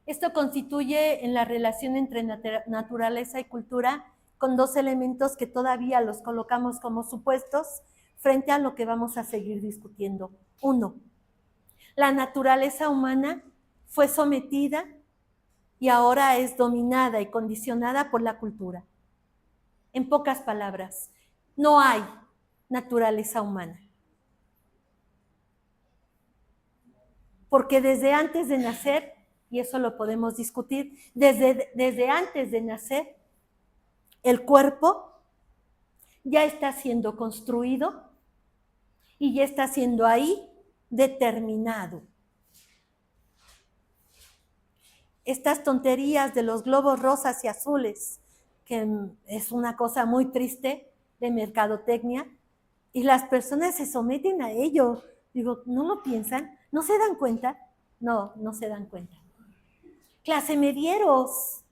esto constituye en la relación entre naturaleza y cultura con dos elementos que todavía los colocamos como supuestos frente a lo que vamos a seguir discutiendo. Uno, la naturaleza humana fue sometida y ahora es dominada y condicionada por la cultura. En pocas palabras, no hay naturaleza humana. Porque desde antes de nacer, y eso lo podemos discutir, desde antes de nacer, el cuerpo ya está siendo construido y ya está siendo ahí determinado. Estas tonterías de los globos rosas y azules, que es una cosa muy triste de mercadotecnia, y las personas se someten a ello. Digo, ¿no lo piensan? ¿No se dan cuenta? No, no se dan cuenta. Clase medieros.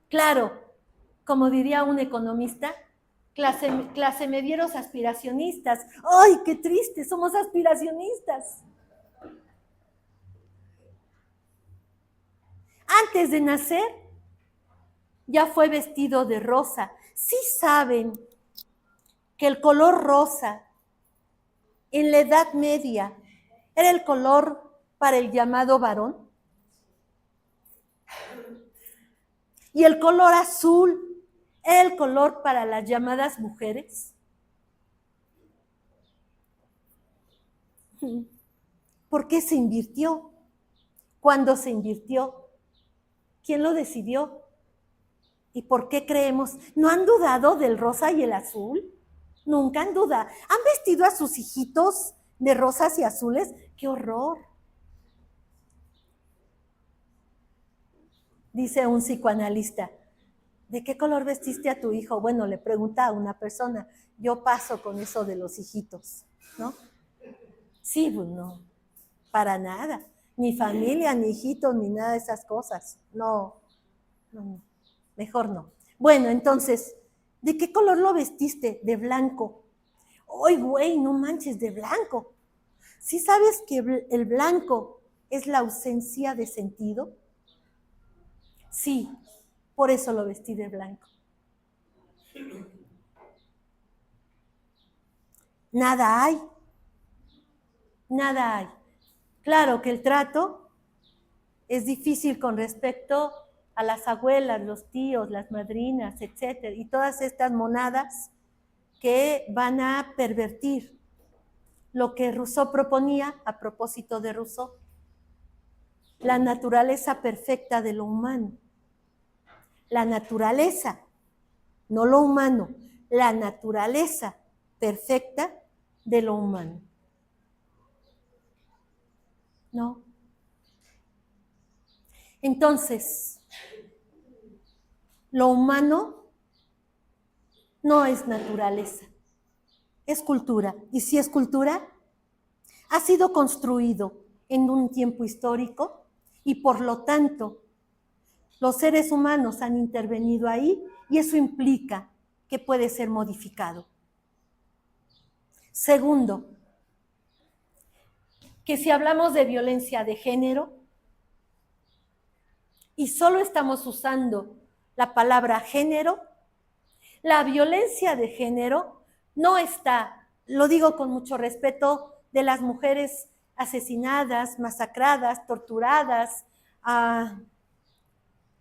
Claro, como diría un economista, clase medieros aspiracionistas. ¡Ay, qué triste! Somos aspiracionistas. Antes de nacer, ya fue vestido de rosa. Sí saben que el color rosa en la Edad Media era el color para el llamado varón. Y el color azul era el color para las llamadas mujeres. ¿Por qué se invirtió? ¿Cuándo se invirtió? ¿Quién lo decidió? ¿Y por qué creemos? ¿No han dudado del rosa y el azul? Nunca han dudado. ¿Han vestido a sus hijitos de rosas y azules? ¡Qué horror! Dice un psicoanalista, ¿de qué color vestiste a tu hijo? Bueno, le pregunta a una persona, yo paso con eso de los hijitos, ¿no? Sí, pues no, para nada. Ni familia, ni hijitos, ni nada de esas cosas. No, no, mejor no. Bueno, entonces, ¿de qué color lo vestiste? De blanco. ¡Ay, güey, no manches, de blanco! ¿Sí sabes que el blanco es la ausencia de sentido? Sí, por eso lo vestí de blanco. Nada hay. Nada hay. Claro que el trato es difícil con respecto a las abuelas, los tíos, las madrinas, etcétera, y todas estas monadas que van a pervertir lo que Rousseau proponía a propósito de Rousseau, la naturaleza perfecta de lo humano. La naturaleza, no lo humano, la naturaleza perfecta de lo humano. ¿No? Entonces, lo humano no es naturaleza, es cultura. Y si es cultura, ha sido construido en un tiempo histórico y por lo tanto los seres humanos han intervenido ahí y eso implica que puede ser modificado. Segundo, que si hablamos de violencia de género y solo estamos usando la palabra género, la violencia de género no está, lo digo con mucho respeto, de las mujeres asesinadas, masacradas, torturadas,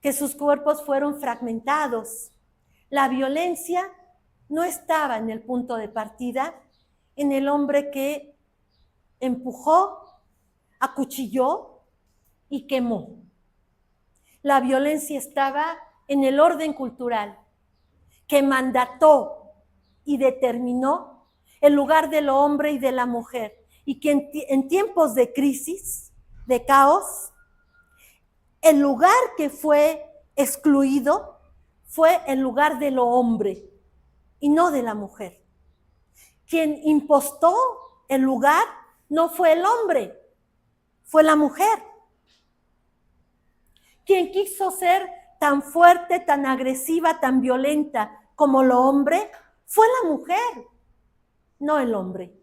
que sus cuerpos fueron fragmentados. La violencia no estaba en el punto de partida en el hombre que empujó, acuchilló y quemó. La violencia estaba en el orden cultural que mandató y determinó el lugar del hombre y de la mujer, y que en tiempos de crisis, de caos, el lugar que fue excluido fue el lugar de lo hombre y no de la mujer. Quien impostó el lugar no fue el hombre, fue la mujer. Quien quiso ser tan fuerte, tan agresiva, tan violenta como lo hombre, fue la mujer, no el hombre.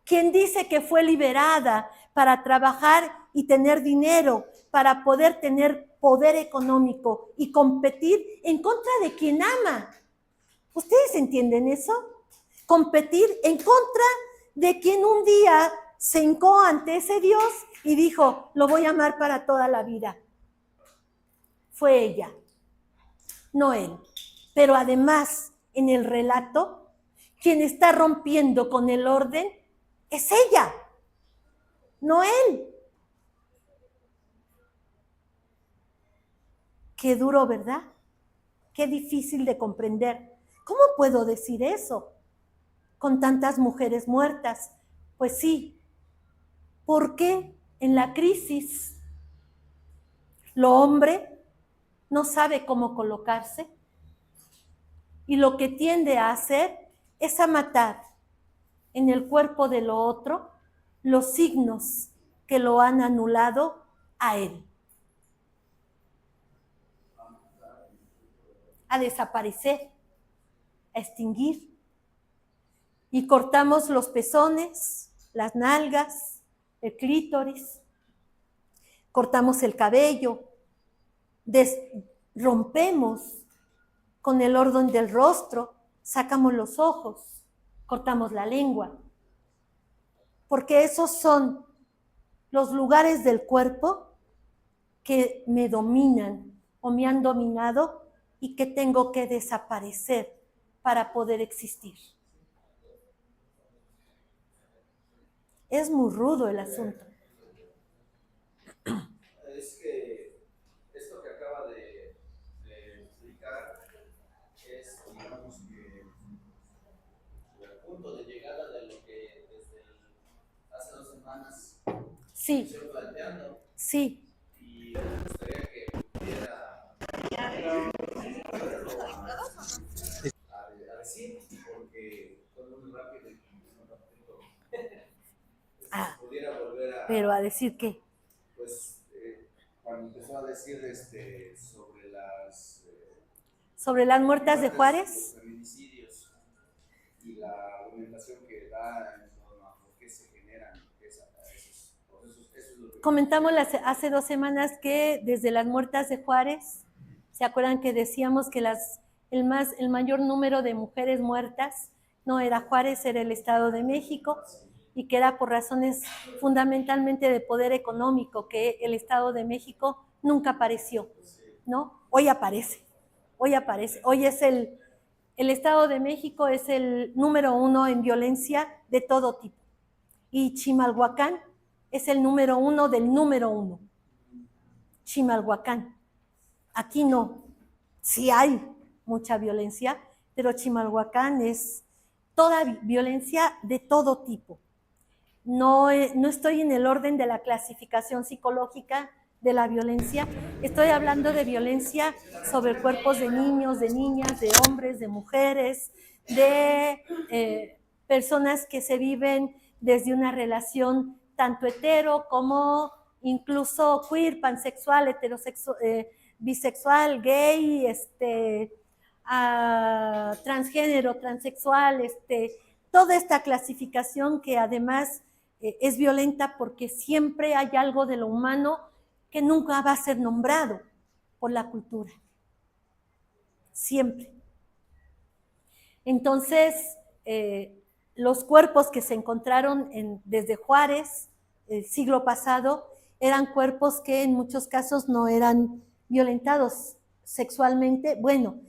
Quien dice que fue liberada para trabajar y tener dinero, para poder tener poder económico y competir en contra de quien ama. ¿Ustedes entienden eso? Competir en contra de quien un día se hincó ante ese Dios y dijo, lo voy a amar para toda la vida. Fue ella, no él. Pero además, en el relato, quien está rompiendo con el orden es ella, no él. Qué duro, ¿verdad? Qué difícil de comprender. ¿Cómo puedo decir eso con tantas mujeres muertas? Pues sí, porque en la crisis lo hombre no sabe cómo colocarse y lo que tiende a hacer es a matar en el cuerpo de lo otro los signos que lo han anulado a él. A desaparecer, a extinguir. Y cortamos los pezones, las nalgas, el clítoris, cortamos el cabello, rompemos con el orden del rostro, sacamos los ojos, cortamos la lengua, porque esos son los lugares del cuerpo que me dominan o me han dominado y que tengo que desaparecer para poder existir. Es muy rudo el asunto. Es que esto que acaba de explicar es, digamos, que el punto de llegada de lo que desde hace 2 semanas sí. se fue planteando. Sí. Y me gustaría que pudiera a decir, porque fue muy rápido y no pudiera volver a... Pero a decir qué. Pues cuando empezó a decir sobre las muertas de Juárez, los feminicidios y la argumentación que da en torno a por qué se generan esos procesos, eso es lo que... Comentamos hace 2 semanas que desde las muertas de Juárez, ¿se acuerdan que decíamos que el mayor número de mujeres muertas no era Juárez, era el Estado de México, y que era por razones fundamentalmente de poder económico, que el Estado de México nunca apareció, ¿no? Hoy aparece, hoy es el Estado de México es el número 1 en violencia de todo tipo, y Chimalhuacán es el número 1 del número 1, Chimalhuacán. Aquí no, sí hay mucha violencia, pero Chimalhuacán es toda violencia de todo tipo. No estoy en el orden de la clasificación psicológica de la violencia, estoy hablando de violencia sobre cuerpos de niños, de niñas, de hombres, de mujeres, de personas que se viven desde una relación tanto hetero como incluso queer, pansexual, heterosexual, bisexual, gay, transgénero, transexual, toda esta clasificación que además es violenta porque siempre hay algo de lo humano que nunca va a ser nombrado por la cultura. Siempre. Entonces, los cuerpos que se encontraron desde Juárez, el siglo pasado, eran cuerpos que en muchos casos no eran violentados sexualmente, bueno,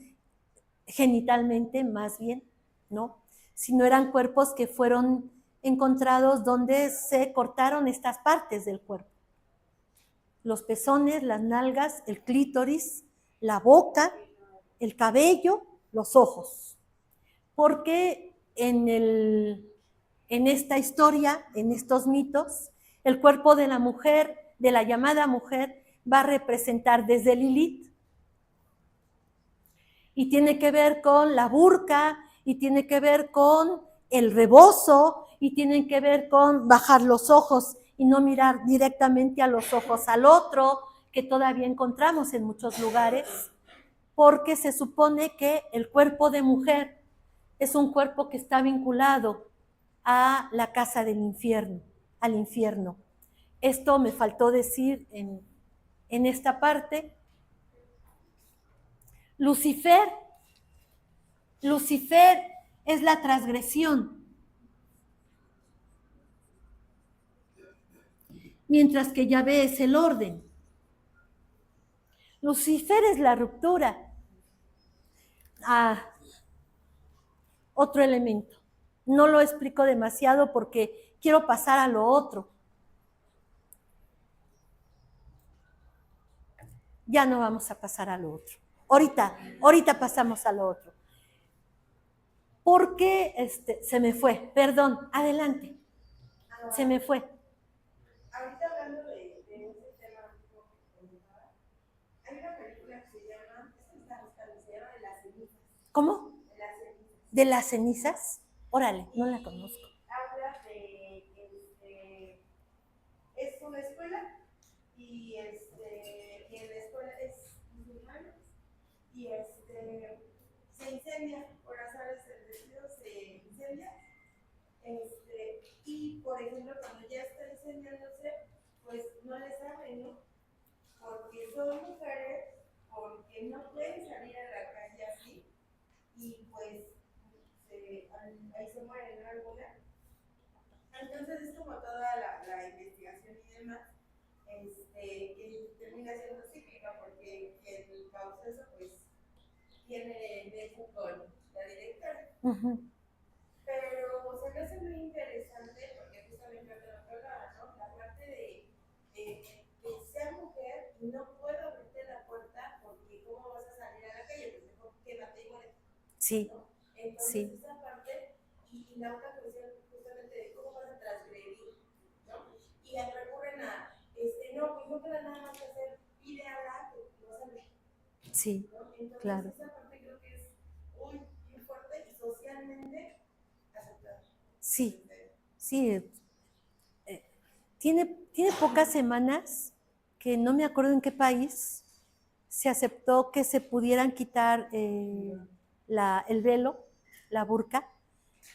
genitalmente más bien, ¿no? sino eran cuerpos que fueron encontrados donde se cortaron estas partes del cuerpo. Los pezones, las nalgas, el clítoris, la boca, el cabello, los ojos. Porque en esta historia, en estos mitos, el cuerpo de la mujer, de la llamada mujer, va a representar desde Lilith, y tiene que ver con la burka, y tiene que ver con el rebozo, y tiene que ver con bajar los ojos y no mirar directamente a los ojos al otro, que todavía encontramos en muchos lugares, porque se supone que el cuerpo de mujer es un cuerpo que está vinculado a la casa del infierno, al infierno. Esto me faltó decir en esta parte. Lucifer es la transgresión, mientras que Yahvé es el orden. Lucifer es la ruptura. Otro elemento. No lo explico demasiado porque quiero pasar a lo otro. Ya no vamos a pasar a lo otro. Ahorita pasamos a lo otro. Porque se me fue, perdón, adelante. Se me fue. Ahorita hablando de ese tema, hay una película que se llama, De las cenizas. ¿Cómo? De las cenizas. ¿De las cenizas? Órale, no la conozco. Habla de, es una escuela y en la escuela es musulmana y se incendia, por azares del destino se incendia, y por ejemplo cuando ya está incendiándose, pues no les abren, ¿no? Porque son mujeres, porque no pueden salir a la calle así, y pues ahí se mueren, ¿no? Algunas. Entonces es como toda la investigación y demás, que termina siendo cíclica, porque el causó eso, pues tiene nexo con la directora. Pero se me hace muy interesante porque justamente lo que hablaba, ¿no? La parte de que sea mujer y no puedo abrirte la puerta porque ¿cómo vas a salir a la calle? Pues mejor quédate y muere. Sí. ¿No? Entonces Sí. esa parte y la otra cuestión justamente de cómo vas a transgredir, ¿no? Y recurren a, no, pues no queda nada más que hacer, pide a la que vas a ver. Sí, ¿No? Entonces, claro. esa parte creo que es muy fuerte y socialmente aceptada. Sí, sí. Tiene pocas semanas que no me acuerdo en qué país se aceptó que se pudieran quitar el velo, la burka,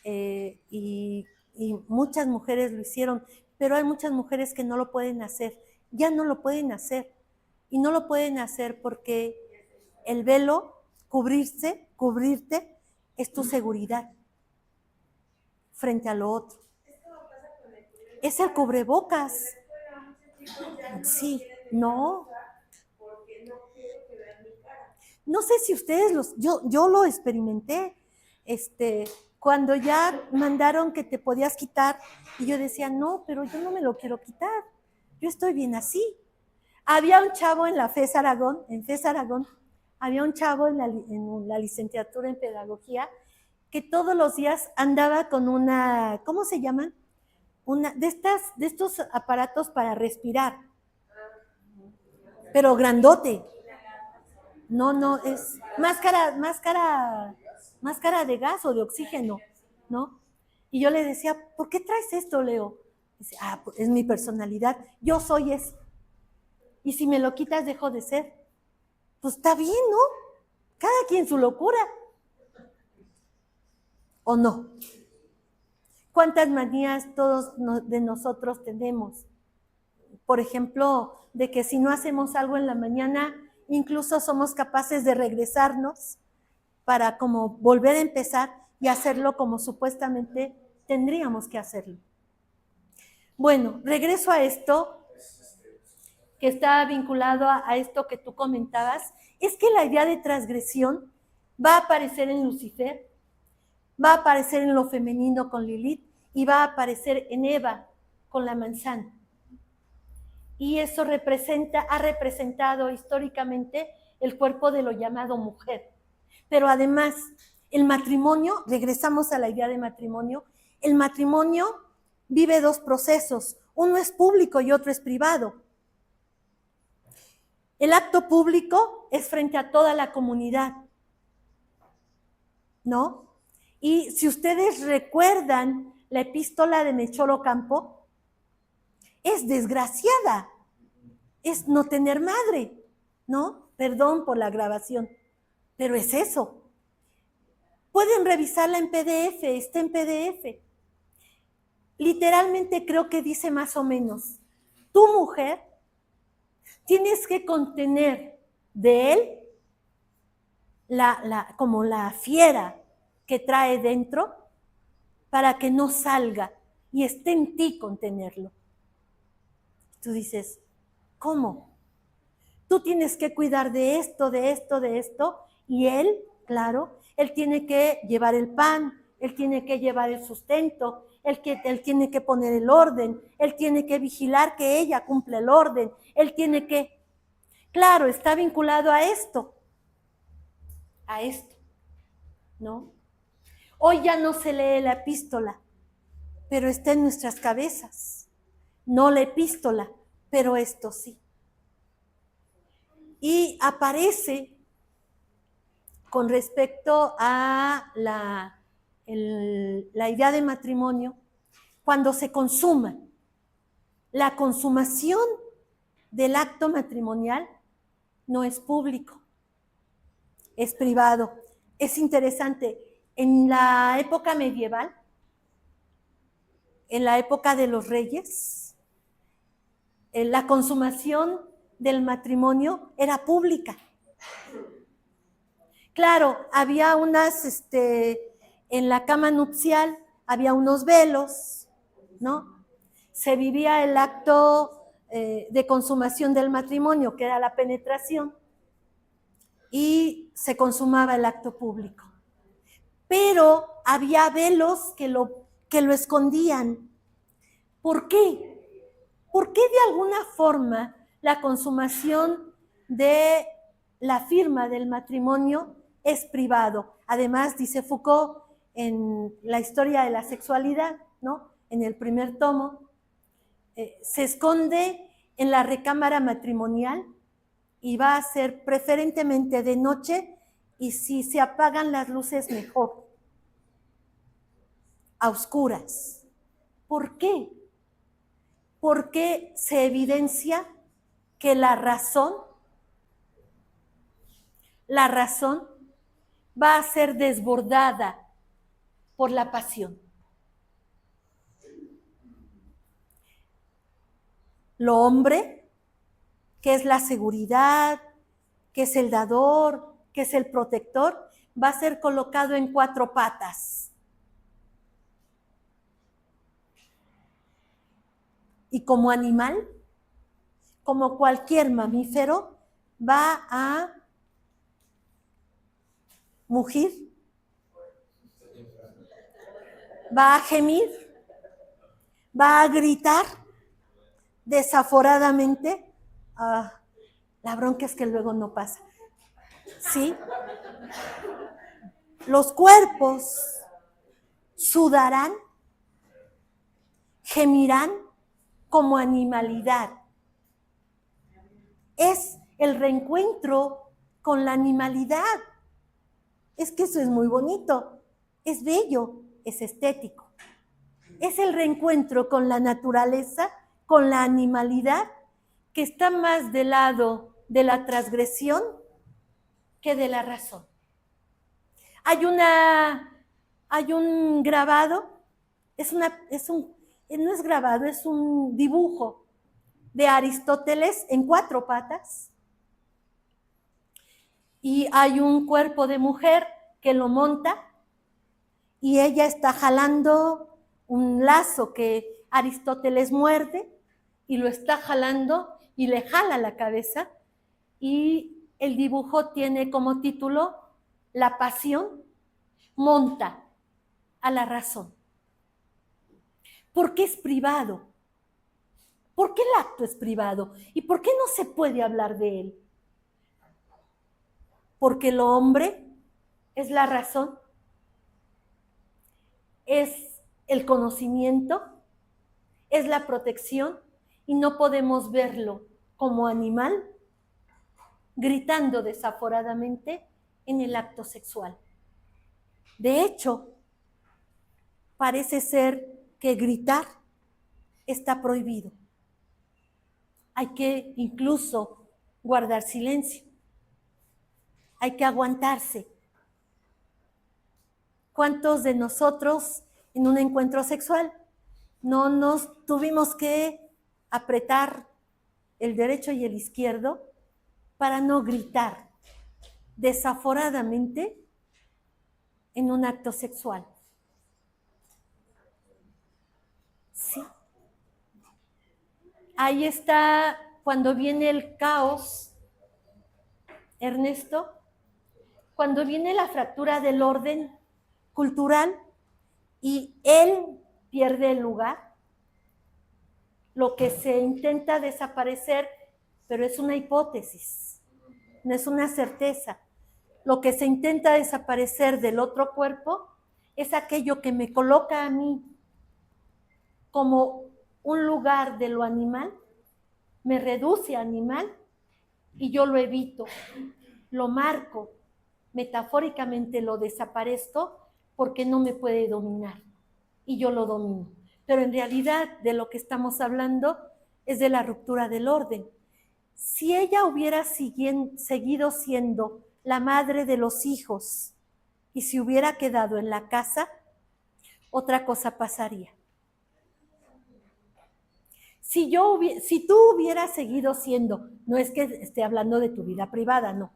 y muchas mujeres lo hicieron, pero hay muchas mujeres que no lo pueden hacer, ya no lo pueden hacer, y no lo pueden hacer porque el velo, cubrirte, es tu seguridad frente a lo otro. Es el cubrebocas. Sí, no. No sé si ustedes yo lo experimenté, cuando ya mandaron que te podías quitar, y yo decía, no, pero yo no me lo quiero quitar, yo estoy bien así. Había un chavo en FES Aragón, había un chavo en la licenciatura en pedagogía, que todos los días andaba con una, ¿cómo se llaman? De estos aparatos para respirar, pero grandote. No, es máscara de gas o de oxígeno, ¿no? Y yo le decía, ¿por qué traes esto, Leo? Dice, pues es mi personalidad, yo soy eso. Y si me lo quitas, dejo de ser. Pues está bien, ¿no? Cada quien su locura. ¿O no? ¿Cuántas manías todos de nosotros tenemos? Por ejemplo, de que si no hacemos algo en la mañana, incluso somos capaces de regresarnos para como volver a empezar y hacerlo como supuestamente tendríamos que hacerlo. Bueno, regreso a esto que está vinculado a esto que tú comentabas, es que la idea de transgresión va a aparecer en Lucifer, va a aparecer en lo femenino con Lilith y va a aparecer en Eva con la manzana. Y eso ha representado históricamente el cuerpo de lo llamado mujer. Pero además, el matrimonio, regresamos a la idea de matrimonio, el matrimonio vive dos procesos, uno es público y otro es privado. El acto público es frente a toda la comunidad, ¿no? Y si ustedes recuerdan la epístola de Melchor Ocampo, es desgraciada, es no tener madre, ¿no? Perdón por la grabación, pero es eso. Pueden revisarla en PDF, está en PDF. Literalmente creo que dice más o menos, tu mujer tienes que contener de él como la fiera que trae dentro para que no salga y esté en ti contenerlo. Tú dices, ¿cómo? Tú tienes que cuidar de esto, de esto, de esto, y él, claro, él tiene que llevar el pan, él tiene que llevar el sustento, él tiene que poner el orden, él tiene que vigilar que ella cumpla el orden, él tiene que, claro, está vinculado a esto, ¿no? Hoy ya no se lee la epístola, pero está en nuestras cabezas, no la epístola, pero esto sí. Y aparece con respecto a la idea de matrimonio cuando se consuma. La consumación del acto matrimonial no es público, es privado. Es interesante, en la época medieval, en la época de los reyes, la consumación del matrimonio era pública. Claro, había en la cama nupcial había unos velos, ¿no? Se vivía el acto de consumación del matrimonio, que era la penetración, y se consumaba el acto público. Pero había velos que lo escondían. ¿Por qué? Porque de alguna forma la consumación de la firma del matrimonio es privado. Además, dice Foucault en la historia de la sexualidad, ¿no? En el primer tomo, se esconde en la recámara matrimonial y va a ser preferentemente de noche y si se apagan las luces mejor, a oscuras. ¿Por qué? Porque se evidencia que la razón va a ser desbordada por la pasión. Lo hombre, que es la seguridad, que es el dador, que es el protector, va a ser colocado en 4 patas. Y como animal, como cualquier mamífero, va a mugir, va a gemir, va a gritar desaforadamente. La bronca es que luego no pasa. ¿Sí? Los cuerpos sudarán, gemirán como animalidad. Es el reencuentro con la animalidad. Es que eso es muy bonito, es bello, es estético. Es el reencuentro con la naturaleza, con la animalidad, que está más del lado de la transgresión que de la razón. Hay un grabado, no es grabado, es un dibujo de Aristóteles en 4 patas. Y hay un cuerpo de mujer que lo monta y ella está jalando un lazo que Aristóteles muerde y lo está jalando y le jala la cabeza, y el dibujo tiene como título La pasión monta a la razón. ¿Por qué es privado? ¿Por qué el acto es privado? ¿Y por qué no se puede hablar de él? Porque el hombre es la razón, es el conocimiento, es la protección, y no podemos verlo como animal gritando desaforadamente en el acto sexual. De hecho, parece ser que gritar está prohibido. Hay que incluso guardar silencio. Hay que aguantarse. ¿Cuántos de nosotros en un encuentro sexual no nos tuvimos que apretar el derecho y el izquierdo para no gritar desaforadamente en un acto sexual? Sí. Ahí está cuando viene el caos, Ernesto, cuando viene la fractura del orden cultural y él pierde el lugar, lo que se intenta desaparecer, pero es una hipótesis, no es una certeza. Lo que se intenta desaparecer del otro cuerpo es aquello que me coloca a mí como un lugar de lo animal, me reduce a animal y yo lo evito, lo marco, metafóricamente lo desaparezco porque no me puede dominar y yo lo domino. Pero en realidad de lo que estamos hablando es de la ruptura del orden. Si ella hubiera seguido siendo la madre de los hijos y se hubiera quedado en la casa, otra cosa pasaría. Si tú hubieras seguido siendo, no es que esté hablando de tu vida privada, no.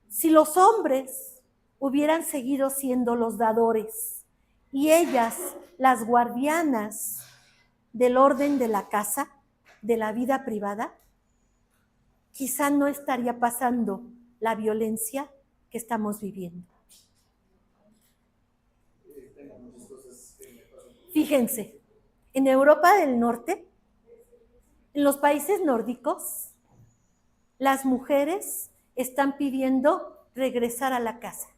Si los hombres hubieran seguido siendo los dadores y ellas las guardianas del orden de la casa, de la vida privada, quizá no estaría pasando la violencia que estamos viviendo. Fíjense, en Europa del Norte, en los países nórdicos, las mujeres están pidiendo regresar a la casa.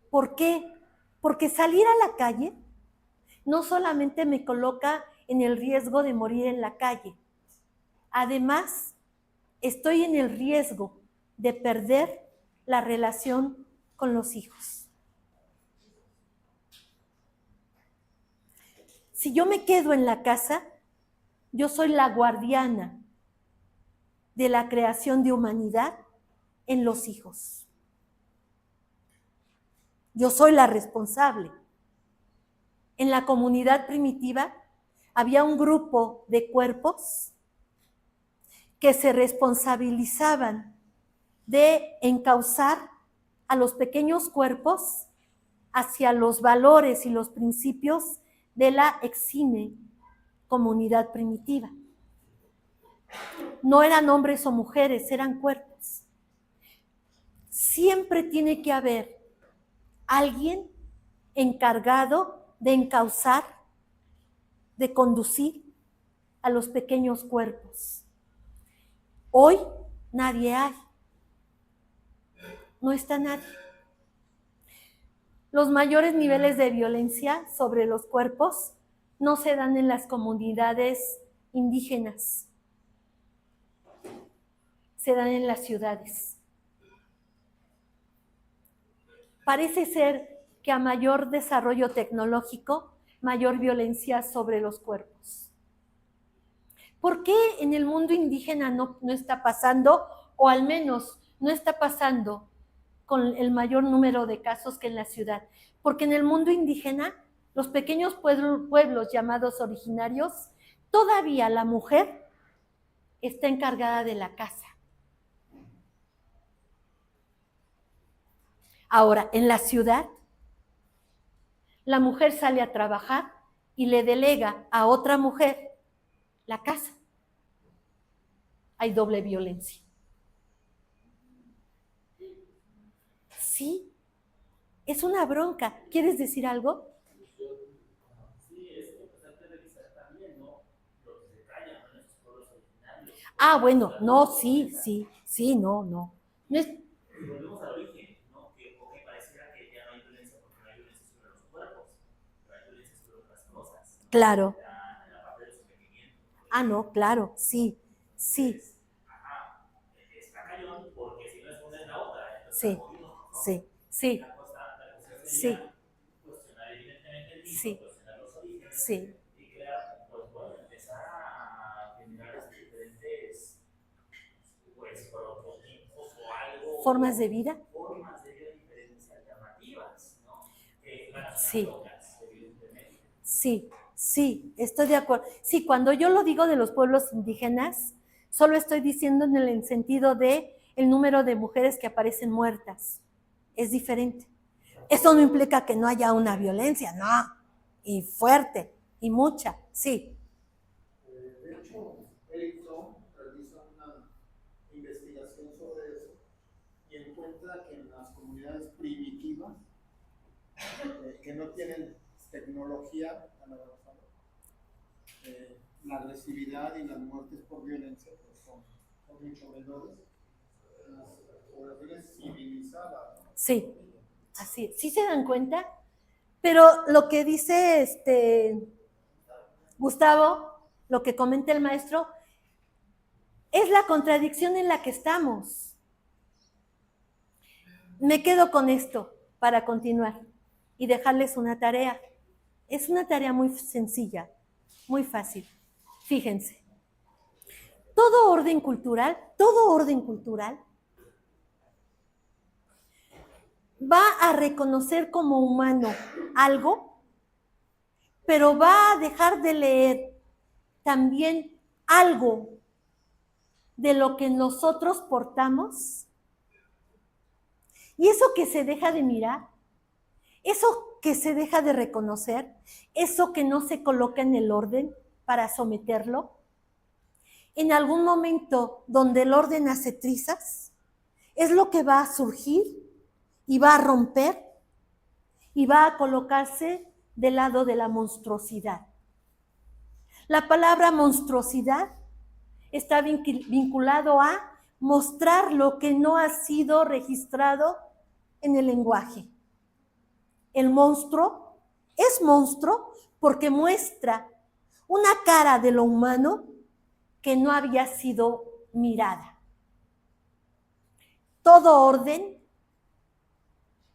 ¿Por qué? Porque salir a la calle no solamente me coloca en el riesgo de morir en la calle, además estoy en el riesgo de perder la relación con los hijos. Si yo me quedo en la casa, yo soy la guardiana de la creación de humanidad en los hijos. Yo soy la responsable. En la comunidad primitiva había un grupo de cuerpos que se responsabilizaban de encauzar a los pequeños cuerpos hacia los valores y los principios de la exime comunidad primitiva. No eran hombres o mujeres, eran cuerpos. Siempre tiene que haber alguien encargado de encauzar, de conducir a los pequeños cuerpos. Hoy nadie hay. No está nadie. Los mayores niveles de violencia sobre los cuerpos no se dan en las comunidades indígenas, se dan en las ciudades. Parece ser que a mayor desarrollo tecnológico, mayor violencia sobre los cuerpos. ¿Por qué en el mundo indígena no está pasando, o al menos no está pasando con el mayor número de casos que en la ciudad? Porque en el mundo indígena, los pequeños pueblos llamados originarios, todavía la mujer está encargada de la casa. Ahora, en la ciudad, la mujer sale a trabajar y le delega a otra mujer la casa. Hay doble violencia. Sí, es una bronca. ¿Quieres decir algo? Sí, es importante revisar también, ¿no? Lo que se callan, ¿no? En esos pueblos originarios. Ah, bueno, no, sí, no. No es, Y volvemos al origen, ¿no? Que pareciera que ya no hay violencia porque no hay violencia sobre los cuerpos, pero hay violencia sobre otras cosas, ¿no? claro. En la parte del sometimiento. Ah, no, claro, sí. Ajá, está cañón porque si no es una es la otra, entonces Sí, está jodido, ¿no? sí. La cuestión Sí. sería cuestionar evidentemente el mito, Sí. cuestionar los orígenes Sí. y crear, pues bueno, empezar a generar diferentes pues prototipos o algo. ¿Formas de vida? Formas de vida diferentes alternativas, ¿no? Que van a Sí. ser locas, evidentemente. Sí, estoy de acuerdo. Sí, cuando yo lo digo de los pueblos indígenas, solo estoy diciendo en el sentido de el número de mujeres que aparecen muertas. Es diferente. Eso no implica que no haya una violencia, no. Y fuerte, y mucha, sí. De hecho, Eric Fromm realiza una investigación sobre eso y encuentra que en las comunidades primitivas, que no tienen tecnología tan avanzada, la agresividad y las muertes por violencia pues son mucho menores. Las poblaciones civilizadas, ¿no? Sí, así, sí se dan cuenta, pero lo que dice Gustavo, lo que comenta el maestro, es la contradicción en la que estamos. Me quedo con esto para continuar y dejarles una tarea. Es una tarea muy sencilla, muy fácil. Fíjense, todo orden cultural va a reconocer como humano algo, pero va a dejar de leer también algo de lo que nosotros portamos. Y eso que se deja de mirar, eso que se deja de reconocer, eso que no se coloca en el orden para someterlo, en algún momento donde el orden hace trizas, es lo que va a surgir y va a romper y va a colocarse del lado de la monstruosidad. La palabra monstruosidad está vinculado a mostrar lo que no ha sido registrado en el lenguaje. El monstruo es monstruo porque muestra una cara de lo humano que no había sido mirada. Todo orden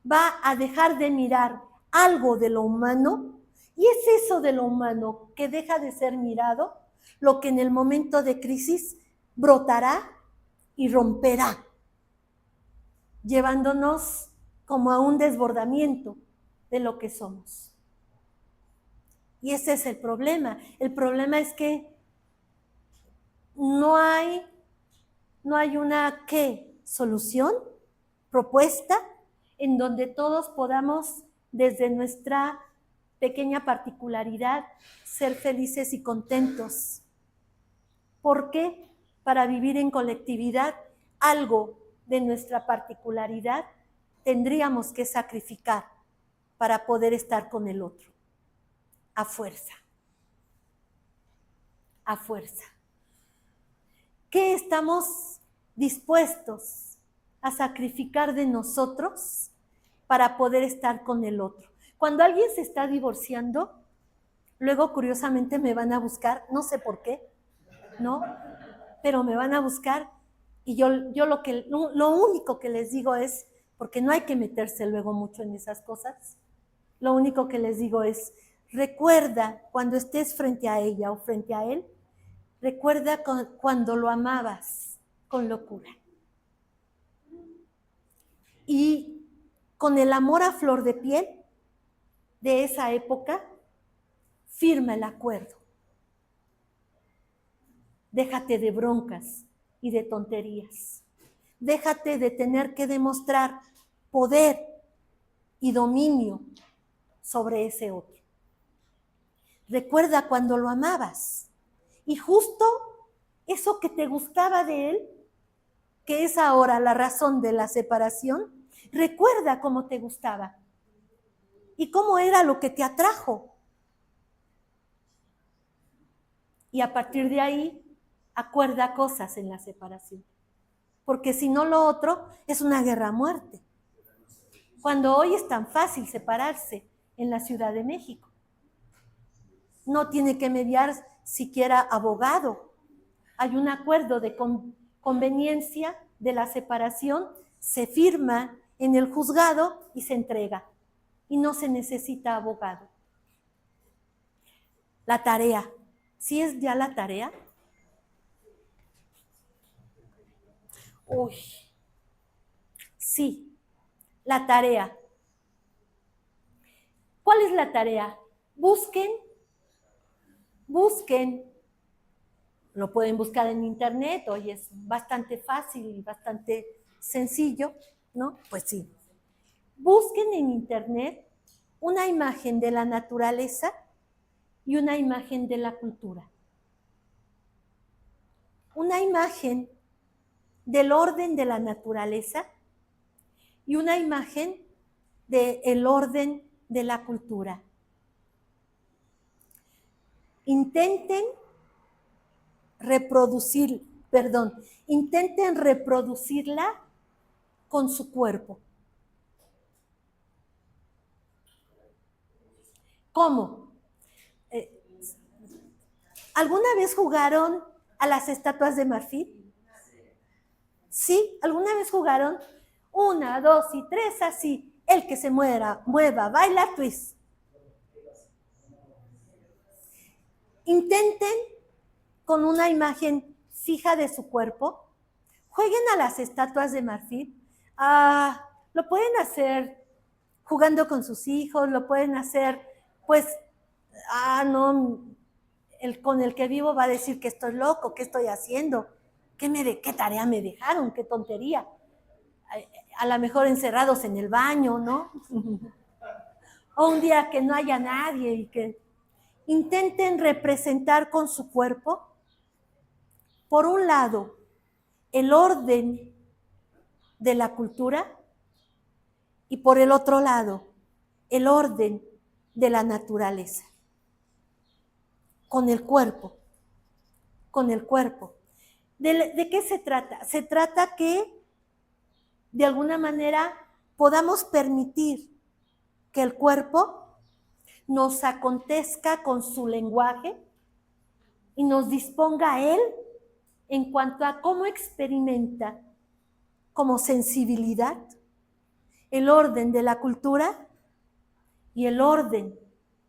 va a dejar de mirar algo de lo humano y es eso de lo humano que deja de ser mirado lo que en el momento de crisis brotará y romperá, llevándonos como a un desbordamiento de lo que somos. Y ese es el problema. El problema es que no hay una solución, propuesta, en donde todos podamos, desde nuestra pequeña particularidad, ser felices y contentos. Porque para vivir en colectividad, algo de nuestra particularidad tendríamos que sacrificar para poder estar con el otro. A fuerza. A fuerza. ¿Qué estamos dispuestos a sacrificar de nosotros para poder estar con el otro? Cuando alguien se está divorciando, luego curiosamente me van a buscar, no sé por qué, ¿no? Pero me van a buscar y yo lo único que les digo es, porque no hay que meterse luego mucho en esas cosas, lo único que les digo es, recuerda cuando estés frente a ella o frente a él, recuerda cuando lo amabas con locura. Y con el amor a flor de piel de esa época, firma el acuerdo. Déjate de broncas y de tonterías. Déjate de tener que demostrar poder y dominio sobre ese otro. Recuerda cuando lo amabas. Y justo eso que te gustaba de él, que es ahora la razón de la separación, Recuerda cómo te gustaba y cómo era lo que te atrajo. Y a partir de ahí, acuerda cosas en la separación. Porque si no, lo otro es una guerra a muerte. Cuando hoy es tan fácil separarse en la Ciudad de México. No tiene que mediar siquiera abogado. Hay un acuerdo de conveniencia de la separación, se firma en el juzgado y se entrega. Y no se necesita abogado. La tarea. ¿Sí es ya la tarea? Uy. Sí, la tarea. ¿Cuál es la tarea? Busquen, lo pueden buscar en internet, hoy es bastante fácil y bastante sencillo, ¿no? Pues sí. Busquen en internet una imagen de la naturaleza y una imagen de la cultura. Una imagen del orden de la naturaleza y una imagen del orden de la cultura. Intenten reproducirla con su cuerpo. ¿Cómo? ¿Alguna vez jugaron a las estatuas de marfil? ¿Sí? ¿Alguna vez jugaron? 1, 2 y 3, así. El que se mueva, baila, twist. Intenten con una imagen fija de su cuerpo, jueguen a las estatuas de marfil. Lo pueden hacer jugando con sus hijos, lo pueden hacer, pues, no, con el que vivo va a decir que estoy loco, ¿qué estoy haciendo? ¿Qué tarea me dejaron? ¿Qué tontería? A lo mejor encerrados en el baño, ¿no? O un día que no haya nadie y que intenten representar con su cuerpo, por un lado, el orden de la cultura y por el otro lado, el orden de la naturaleza. Con el cuerpo. ¿De qué se trata? Se trata que, de alguna manera, podamos permitir que el cuerpo nos acontezca con su lenguaje y nos disponga a él en cuanto a cómo experimenta como sensibilidad el orden de la cultura y el orden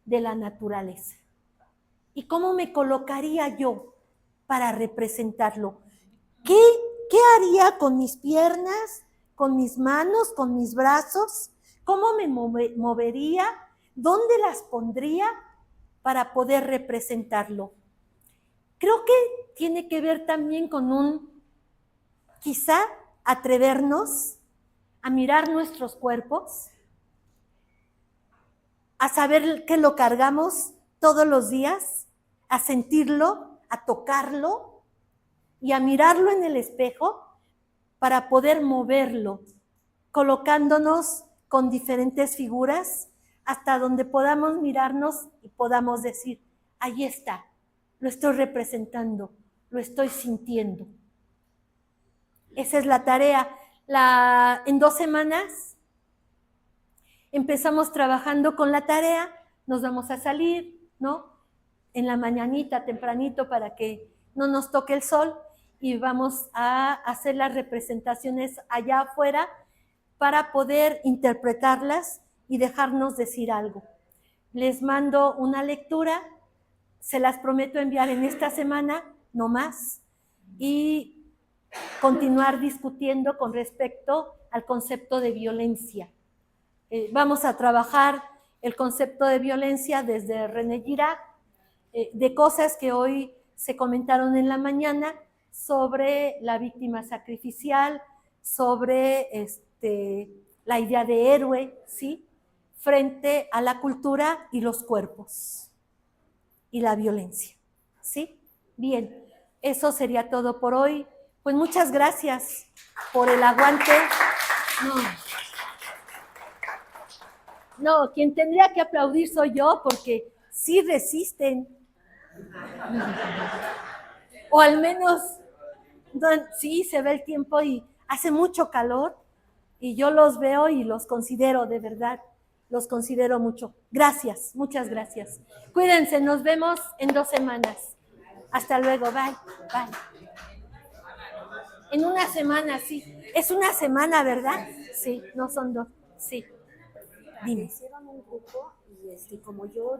de la naturaleza. ¿Y cómo me colocaría yo para representarlo? ¿Qué haría con mis piernas, con mis manos, con mis brazos? ¿Cómo me movería? ¿Dónde las pondría para poder representarlo? Creo que tiene que ver también con quizá atrevernos a mirar nuestros cuerpos, a saber que lo cargamos todos los días, a sentirlo, a tocarlo y a mirarlo en el espejo para poder moverlo, colocándonos con diferentes figuras hasta donde podamos mirarnos y podamos decir, ahí está, lo estoy representando, lo estoy sintiendo. Esa es la tarea. En 2 semanas empezamos trabajando con la tarea, nos vamos a salir, ¿no? En la mañanita, tempranito, para que no nos toque el sol, y vamos a hacer las representaciones allá afuera para poder interpretarlas y dejarnos decir algo. Les mando una lectura, se las prometo enviar en esta semana, no más, y continuar discutiendo con respecto al concepto de violencia. Vamos a trabajar el concepto de violencia desde René Girard, de cosas que hoy se comentaron en la mañana sobre la víctima sacrificial, sobre la idea de héroe, ¿sí?, frente a la cultura y los cuerpos y la violencia, ¿sí? Bien, eso sería todo por hoy. Pues muchas gracias por el aguante. No. No, quien tendría que aplaudir soy yo porque sí resisten. O al menos, sí, se ve el tiempo y hace mucho calor y yo los veo y los considero, de verdad, los considero mucho. Gracias, muchas gracias. Cuídense, nos vemos en 2 semanas. Hasta luego, bye, bye. En una semana, sí. Es una semana, ¿verdad? Sí, no son 2. Sí. Dime. Hicieron un grupo y como yo